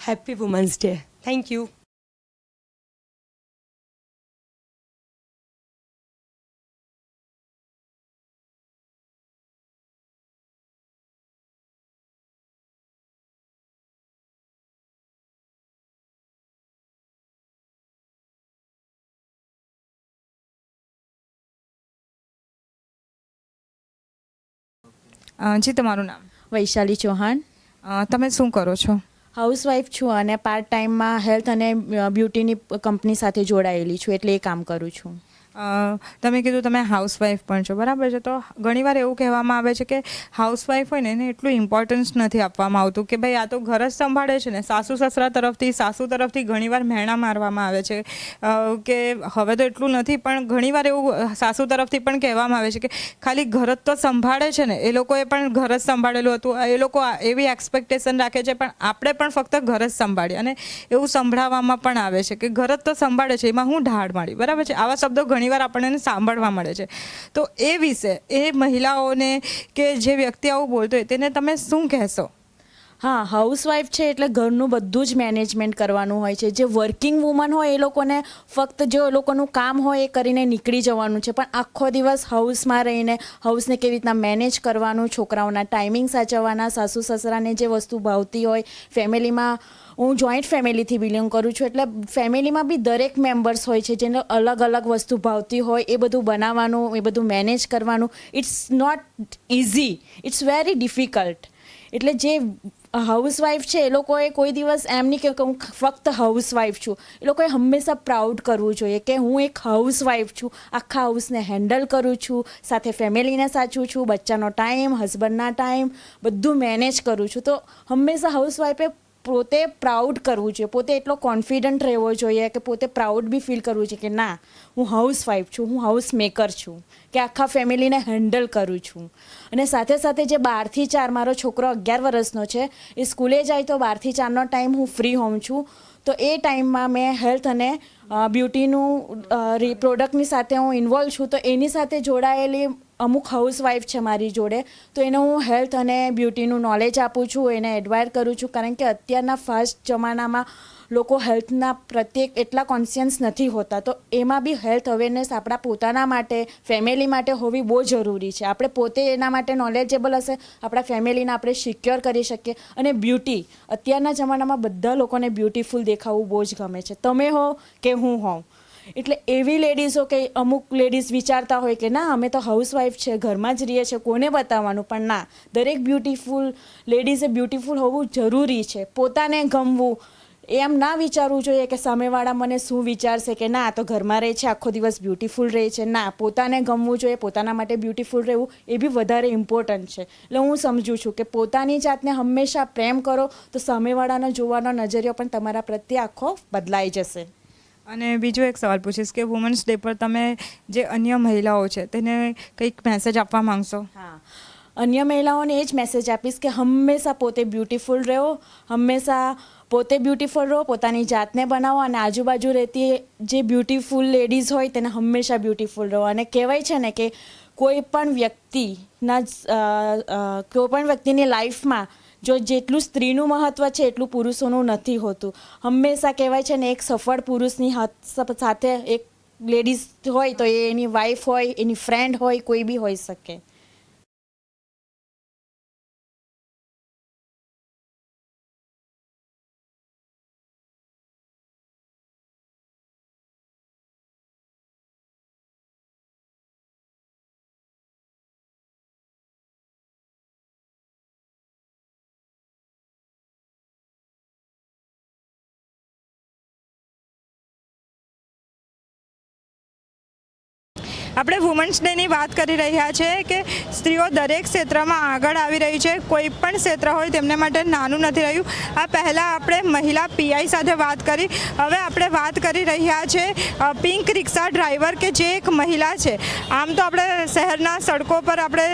Happy women's day. Thank you. જી, તમારું નામ? વૈશાલી ચૌહાણ. તમે શું કરો છો? હાઉસવાઈફ છું અને પાર્ટ ટાઈમમાં હેલ્થ અને બ્યુટીની કંપની સાથે જોડાયેલી છું, એટલે એ કામ કરું છું. તમે કીધું તમે હાઉસવાઈફ પણ છો, બરાબર છે. તો ઘણીવાર એવું કહેવામાં આવે છે કે હાઉસવાઈફ હોય ને એને એટલું ઇમ્પોર્ટન્સ નથી આપવામાં આવતું કે ભાઈ આ તો ઘર જ સંભાળે છે ને. સાસુ તરફથી ઘણીવાર મહેણા મારવામાં આવે છે કે હવે તો એટલું નથી, પણ ઘણીવાર એવું સાસુ તરફથી પણ કહેવામાં આવે છે કે ખાલી ઘર જ તો સંભાળે છે ને, એ લોકોએ પણ ઘર જ સંભાળેલું હતું. એ લોકો એવી એક્સપેક્ટેશન રાખે છે, પણ આપણે પણ ફક્ત ઘર જ સંભાળીએ અને એવું સંભળાવવામાં પણ આવે છે કે ઘર જ તો સંભાળે છે, એમાં હું ઢાળ મારી, બરાબર છે. આવા શબ્દો ઘણીવાર આપણને સાંભળવા મળે છે. તો એ વિશે એ મહિલાઓને કે જે વ્યક્તિ આવું બોલતો હોય તેને તમે શું કહેશો? હા, હાઉસવાઈફ છે એટલે ઘરનું બધું જ મેનેજમેન્ટ કરવાનું હોય છે. જે વર્કિંગ વુમન હોય એ લોકોને ફક્ત જે લોકોનું કામ હોય એ કરીને નીકળી જવાનું છે, પણ આખો દિવસ હાઉસમાં રહીને હાઉસને કેવી રીતના મેનેજ કરવાનું, છોકરાઓના ટાઈમિંગ સાચવવાના, સાસુ સસરાને જે વસ્તુ ભાવતી હોય, ફેમિલીમાં હું જોઈન્ટ ફેમિલીથી બિલોંગ કરું છું એટલે ફેમિલીમાં બી દરેક મેમ્બર્સ હોય છે જેને અલગ અલગ વસ્તુ ભાવતી હોય, એ બધું બનાવવાનું, એ બધું મેનેજ કરવાનું. It's not easy, it's very difficult. એટલે જે હાઉસવાઈફ છે એ લોકોએ કોઈ દિવસ એમ નહીં કે હું ફક્ત હાઉસવાઈફ છું, એ લોકોએ હંમેશા પ્રાઉડ કરવું જોઈએ કે હું એક હાઉસવાઈફ છું, આખા હાઉસને હેન્ડલ કરું છું, સાથે ફેમિલીને સાચવું છું, બચ્ચાનો ટાઈમ, હસબન્ડના ટાઈમ બધું મેનેજ કરું છું. તો હંમેશા હાઉસવાઈફે પોતે પ્રાઉડ કરવું જોઈએ, પોતે એટલો કોન્ફિડન્ટ રહેવો જોઈએ કે પોતે પ્રાઉડ બી ફીલ કરવું જોઈએ કે ના હું હાઉસવાઈફ છું, હું હાઉસ મેકર છું, કે આખા ફેમિલીને હેન્ડલ કરું છું. અને સાથે સાથે જે 12 થી 4 મારો છોકરો 11 વર્ષનો છે, એ સ્કૂલે જાય તો 12 થી 4નો ટાઈમ હું ફ્રી હોમ છું. તો એ ટાઈમમાં મેં હેલ્થ અને બ્યુટીનું પ્રોડક્ટની સાથે હું ઇન્વોલ્વ છું. તો એની સાથે જોડાયેલી અમુક હાઉસવાઈફ છે મારી જોડે, તો એને હું હેલ્થ અને બ્યુટીનું નોલેજ આપું છું, એને એડવાયર કરું છું. કારણ કે અત્યારના ફાસ્ટ જમાનામાં લોકો હેલ્થના પ્રત્યે એટલા કોન્શિયસ નથી હોતા. તો એમાં બી હેલ્થ અવેરનેસ આપણા પોતાના માટે, ફેમિલી માટે હોવી બહુ જરૂરી છે. આપણે પોતે એના માટે નોલેજેબલ હશે, આપણા ફેમિલીને આપણે સિક્યોર કરી શકીએ. અને બ્યુટી, અત્યારના જમાનામાં બધા લોકોને બ્યુટીફુલ દેખાવું બહુ જ ગમે છે, તમે હો કે હું હોઉં. એટલે એવી લેડીઝો કે અમુક લેડીઝ વિચારતા હોય કે ના અમે તો હાઉસવાઈફ છે, ઘરમાં જ રહીએ છીએ, કોને બતાવવાનું, પણ ના, દરેક બ્યુટીફુલ લેડીઝે બ્યુટીફુલ હોવું જરૂરી છે. પોતાને ગમવું, એમ ના વિચારવું જોઈએ કે સામેવાળા મને શું વિચારશે, કે ના તો ઘરમાં રહે છે આખો દિવસ બ્યુટીફુલ રહે છે. ના, પોતાને ગમવું જોઈએ, પોતાના માટે બ્યુટીફુલ રહેવું એ બી વધારે ઇમ્પોર્ટન્ટ છે. એટલે હું સમજું છું કે પોતાની જાતને હંમેશા પ્રેમ કરો તો સામેવાળાનો જોવાનો નજરિયો પણ તમારા પ્રત્યે આખો બદલાઈ જશે. અને બીજો એક સવાલ પૂછીશ કે વુમન્સ ડે પર તમે જે અન્ય મહિલાઓ છે તેને કંઈક મેસેજ આપવા માંગશો? હા, અન્ય મહિલાઓને એ જ મેસેજ આપીશ કે હંમેશા પોતે બ્યુટીફુલ રહો, હંમેશા પોતે બ્યુટીફુલ રહો, પોતાની જાતને બનાવો અને આજુબાજુ રહેતી જે બ્યુટીફુલ લેડીઝ હોય તેને હંમેશા બ્યુટીફુલ રહો. અને કહેવાય છે ને કે કોઈ પણ વ્યક્તિની લાઈફમાં જો જેટલું સ્ત્રીનું મહત્ત્વ છે એટલું પુરુષોનું નથી હોતું. હંમેશા કહેવાય છે ને એક સફળ પુરુષની સાથે એક લેડીઝ હોય તો એ એની વાઈફ હોય, એની ફ્રેન્ડ હોય, કોઈ બી હોઈ શકે. આપણે વુમન્સ ડેની વાત કરી રહ્યા છે કે સ્ત્રીઓ દરેક ક્ષેત્રમાં આગળ આવી રહી છે, કોઈ પણ ક્ષેત્ર હોય તેમને માટે નાનું નથી રહ્યું. આ પહેલાં આપણે મહિલા પીઆઈ સાથે વાત કરી, હવે આપણે વાત કરી રહ્યા છે પિંક રિક્ષા ડ્રાઈવર કે જે એક મહિલા છે. આમ તો આપણે શહેરના સડકો પર આપણે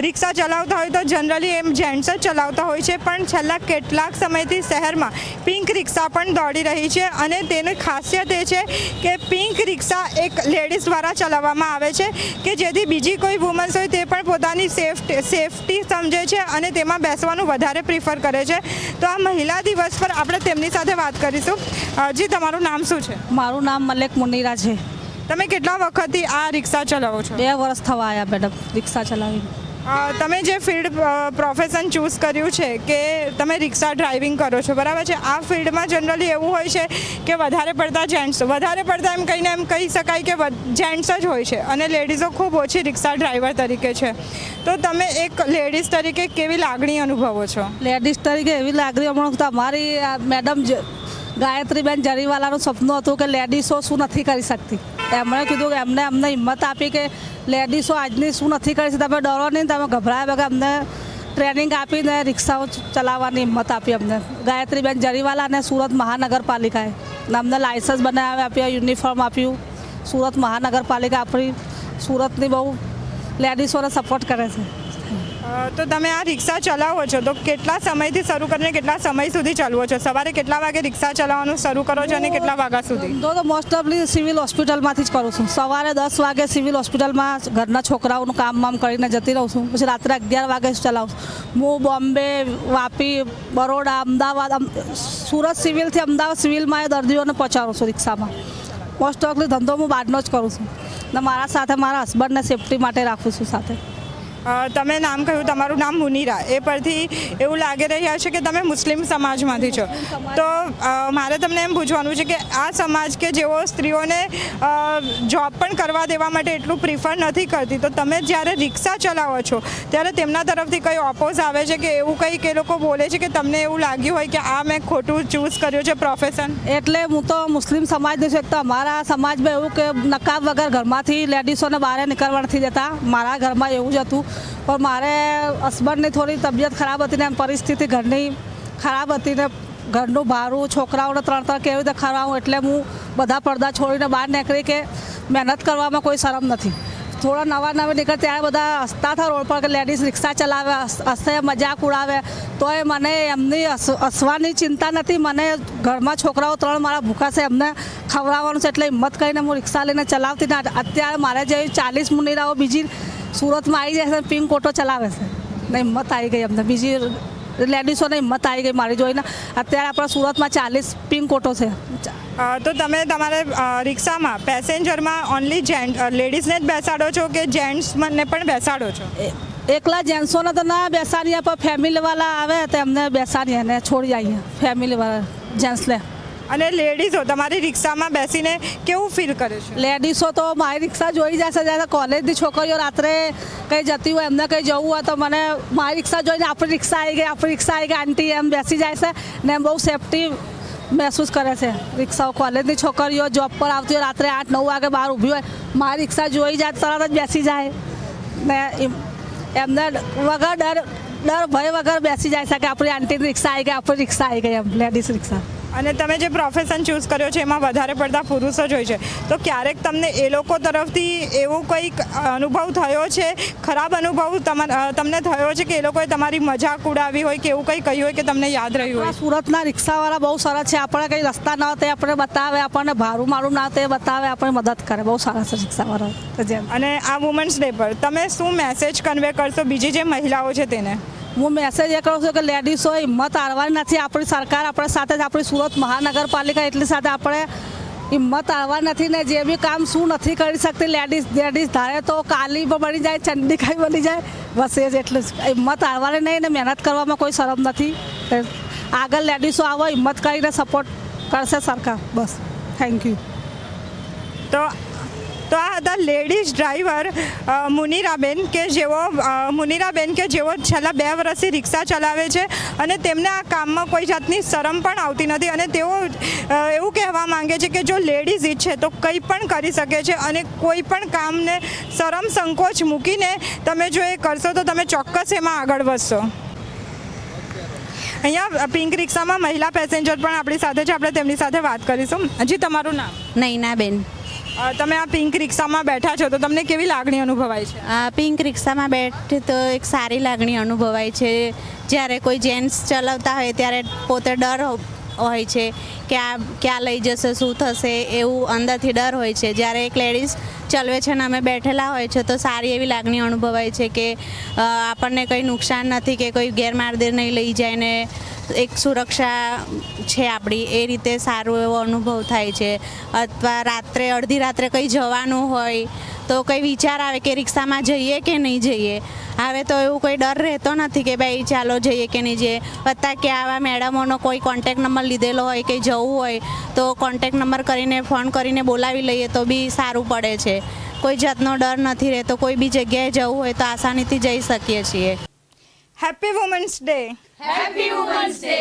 રિક્ષા ચલાવતા હોય તો જનરલી એમ જેન્ટ્સ જ ચલાવતા હોય છે, પણ છેલ્લા કેટલાક સમયથી શહેરમાં પિંક રિક્ષા પણ દોડી રહી છે. અને તેની ખાસિયત એ છે કે પિંક રિક્ષા એક લેડીઝ દ્વારા ચલાવવામાં આવે છે કે જેથી બીજી કોઈ વુમન્સ હોય તે પણ પોતાની સેફટી સમજે છે અને તેમાં બેસવાનું વધારે પ્રિફર કરે છે. તો આ મહિલા દિવસ પર આપણે તેમની સાથે વાત કરીશું. જી, તમારું નામ શું છે? મારું નામ મલેક મુનીરા છે. તમે કેટલા વખતથી આ રિક્ષા ચલાવો છો? 2 વર્ષ થવા આવ્યા મેડમ રિક્ષા ચલાવીને. તમે જે ફિલ્ડ પ્રોફેશન ચૂઝ કર્યું છે કે તમે રિક્ષા ડ્રાઇવિંગ કરો છો, બરાબર છે, આ ફિલ્ડમાં જનરલી એવું હોય છે કે વધારે પડતા એમ કહીને એમ કહી શકાય કે જેન્ટ્સ જ હોય છે અને લેડીઝો ખૂબ ઓછી રિક્ષા ડ્રાઈવર તરીકે છે. તો તમે એક લેડીઝ તરીકે કેવી લાગણી અનુભવો છો? લેડીઝ તરીકે એવી લાગણી હમણાં તમારી મેડમ ગાયત્રીબેન જરીવાલાનું સપનું હતું કે લેડીસો શું નથી કરી શકતી. એમણે કીધું કે અમને હિંમત આપી કે લેડીસો આજની શું નથી કરી શકતી. તમે ડરો નહીં, તમે ગભરાયા વગર અમને ટ્રેનિંગ આપીને રિક્ષાઓ ચલાવવાની હિંમત આપી અમને ગાયત્રીબેન જરીવાલા અને સુરત મહાનગરપાલિકાએ. અને અમને લાઇસન્સ બનાવી આપ્યા, યુનિફોર્મ આપ્યું. સુરત મહાનગરપાલિકા આપણી સુરતની બહુ લેડીસોને સપોર્ટ કરે છે. તો તમે આ રિક્ષા ચલાવો છો તો કેટલા સમયથી શરૂ કરીને કેટલા સમય સુધી ચલાવો છો? સવારે કેટલા વાગે રિક્ષા ચલાવવાનું શરૂ કરો છો અને કેટલા વાગ્યા સુધી? તો મોસ્ટ ઓફલી સિવિલ હોસ્પિટલમાંથી જ કરું છું. સવારે 10 વાગે સિવિલ હોસ્પિટલમાં ઘરના છોકરાઓનું કામ કરીને જતી રહું છું. પછી રાત્રે 11 વાગે ચલાવું છું. હું બોમ્બે, વાપી, બરોડા, અમદાવાદ, સુરત સિવિલથી અમદાવાદ સિવિલમાં એ દર્દીઓને પહોંચાડું છું રિક્ષામાં. મોસ્ટ ઓફલી ધંધો હું બહારનો જ કરું છું અને મારા સાથે મારા હસબન્ડને સેફટી માટે રાખું છું સાથે. તમે નામ કહ્યું, તમારું નામ મુનીરા, એ પરથી એવું લાગી રહ્યા છે કે તમે મુસ્લિમ સમાજમાંથી છો. તો મારે તમને એમ પૂછવાનું છે કે આ સમાજ કે જેઓ સ્ત્રીઓને જોબ પણ કરવા દેવા માટે એટલું પ્રિફર નથી કરતી, તો તમે જ્યારે રિક્ષા ચલાવો છો ત્યારે તેમના તરફથી કંઈ ઓપોઝ આવે છે કે એવું કંઈક એ લોકો બોલે છે કે તમને એવું લાગ્યું હોય કે આ મેં ખોટું ચૂઝ કર્યું છે પ્રોફેશન? એટલે હું તો મુસ્લિમ સમાજની છું. તો અમારા સમાજમાં એવું કે નકાબ વગર ઘરમાંથી લેડીસોને બહાર નીકળવા નથી દેતા. મારા ઘરમાં એવું જ હતું. પણ મારે હસબન્ડની થોડી તબિયત ખરાબ હતી ને પરિસ્થિતિ ઘરની ખરાબ હતી ને ઘરનું ભાડું, છોકરાઓને 3 કેવી રીતે ખવડાવું, એટલે હું બધા પડદા છોડીને બહાર નીકળી કે મહેનત કરવામાં કોઈ શરમ નથી. થોડા નવા નીકળે ત્યારે બધા હસતા હતા રોડ પર કે લેડીઝ રિક્ષા ચલાવે, હસે, મજાક ઉડાવે. તો એ મને એમની હસવાની ચિંતા નથી. મને ઘરમાં છોકરાઓ 3 મારા ભૂખા છે, એમને ખવડાવવાનું છે, એટલે હિંમત કરીને હું રિક્ષા લઈને ચલાવતી ને અત્યારે મારે જેવી 40 મુનીરાઓ બીજી સુરતમાં આવી જાય છે, પિંક ઓટો ચલાવે છે ને હિંમત આવી ગઈ અમને. બીજી લેડીસોને હિંમત આવી ગઈ મારી જોઈને. અત્યારે આપણા સુરતમાં 40 પિંક ઓટો છે. તો તમે તમારે રિક્ષામાં પેસેન્જરમાં ઓનલી લેડીઝને જ બેસાડો છો કે જેન્ટ્સને પણ બેસાડો છો? એકલા જેન્ટ્સોને તો ના બેસાડીએ, પણ ફેમિલીવાળા આવે તો એમને બેસાડીએ ને છોડી આવીએ ફેમિલીવાળા જેન્ટ્સને. અને લેડીઝો તમારી રિક્ષામાં બેસીને કેવું ફીલ કરે છે? લેડીઝો તો મારી રિક્ષા જોઈ જશે. જ્યારે કોલેજની છોકરીઓ રાત્રે કંઈ જતી હોય, એમને કંઈ જવું હોય તો મને મારી રિક્ષા જોઈને આપણી રિક્ષા આવી ગઈ આંટી એમ બેસી જાય છે ને બહુ સેફટી મહેસૂસ કરે છે. રિક્ષાઓ કોલેજની છોકરીઓ જોબ પર આવતી હોય, રાત્રે 8-9 વાગે બહાર ઊભી હોય, મારી રિક્ષા જોઈ જાય તરત જ બેસી જાય ને એમને વગર ડર ભય વગર બેસી જાય છે કે આપણી આંટીની રિક્ષા આવી ગઈ એમ લેડીઝ રિક્ષા. અને તમે જે પ્રોફેશન ચૂઝ કર્યો છે એમાં વધારે પડતા પુરુષો જ હોય છે, તો ક્યારેક તમને એ લોકો તરફથી એવો કંઈક અનુભવ થયો છે, ખરાબ અનુભવ તમને થયો છે કે એ લોકોએ તમારી મજાક ઉડાવી હોય કે એવું કંઈ કહ્યું હોય કે તમને યાદ રહ્યું હોય? સુરતના રિક્ષાવાળા બહુ સરસ છે. આપણે કંઈ રસ્તા ના હોય તે આપણે બતાવે, આપણને ભાડું મારું ના તે બતાવે, આપણે મદદ કરે. બહુ સારા છે રિક્ષાવાળા. જેમ અને આ વુમન્સ ડે પર તમે શું મેસેજ કન્વે કરશો બીજી જે મહિલાઓ છે તેને? હું મેસેજ એ કરું છું કે લેડીઝો હિંમત હારવાની નથી. આપણી સરકાર આપણે સાથે જ, આપણી સુરત મહાનગરપાલિકા એટલી સાથે આપણે હિંમત હારવાની નથી ને જે બી કામ શું નથી કરી શકતી લેડીઝ ધારે તો કાલી પણ બની જાય, ચંડીકાઈ બની જાય, બસ એ જ. એટલું જ હિંમત હારવાની નહીં ને મહેનત કરવામાં કોઈ શરમ નથી. આગળ લેડીઝો આવો, હિંમત કરીને સપોર્ટ કરશે સરકાર. બસ, થેન્ક યુ. તો આ હતા લેડીઝ ડ્રાઈવર મુનીરાબેન કે જેઓ છેલ્લા 2 વર્ષથી રિક્ષા ચલાવે છે અને તેમને આ કામમાં કોઈ જાતની શરમ પણ આવતી નથી. અને તેઓ એવું કહેવા માંગે છે કે જો લેડીઝ ઈચ્છે તો કંઈ પણ કરી શકે છે અને કોઈ પણ કામને શરમ સંકોચ મૂકીને તમે જો એ કરશો તો તમે ચોક્કસ એમાં આગળ વધશો. અહીંયા પિંક રિક્ષામાં મહિલા પેસેન્જર પણ આપણી સાથે છે, આપણે તેમની સાથે વાત કરીશું. હજી તમારું નામ? નૈનાબેન. તમે આ પિંક રિક્ષામાં બેઠા છો તો તમને કેવી લાગણી અનુભવાય છે? પિંક રિક્ષામાં બેઠી તો એક સારી લાગણી અનુભવાય છે. જ્યારે કોઈ જેન્ટ્સ ચલાવતા હોય ત્યારે પોતે ડર હોય છે કે આ ક્યાં લઈ જશે, શું થશે, એવું અંદરથી ડર હોય છે. જ્યારે એક લેડીઝ ચલાવે છે અને અમે બેઠેલા હોય છે તો સારી એવી લાગણી અનુભવાય છે કે આપણને કંઈ નુકસાન નથી કે કોઈ ગેરમાર્ગે નહીં લઈ જાય ને એક સુરક્ષા છે આપણી, એ રીતે સારો એવો અનુભવ થાય છે. અથવા રાત્રે અડધી રાત્રે કંઈ જવાનું હોય તો કંઈ વિચાર આવે કે રિક્ષામાં જઈએ કે નહીં જઈએ. હવે તો એવું કોઈ ડર રહેતો નથી કે ભાઈ ચાલો જઈએ કે નહીં જઈએ. અથવા કે આવા મેડમોનો કોઈ કોન્ટેક નંબર લીધેલો હોય, કંઈ જવું હોય તો કોન્ટેક નંબર કરીને ફોન કરીને બોલાવી લઈએ તો બી સારું પડે છે. કોઈ જાતનો ડર નથી રહેતો. કોઈ બી જગ્યાએ જવું હોય તો આસાનીથી જઈ શકીએ છીએ. Happy women's day. Happy women's day.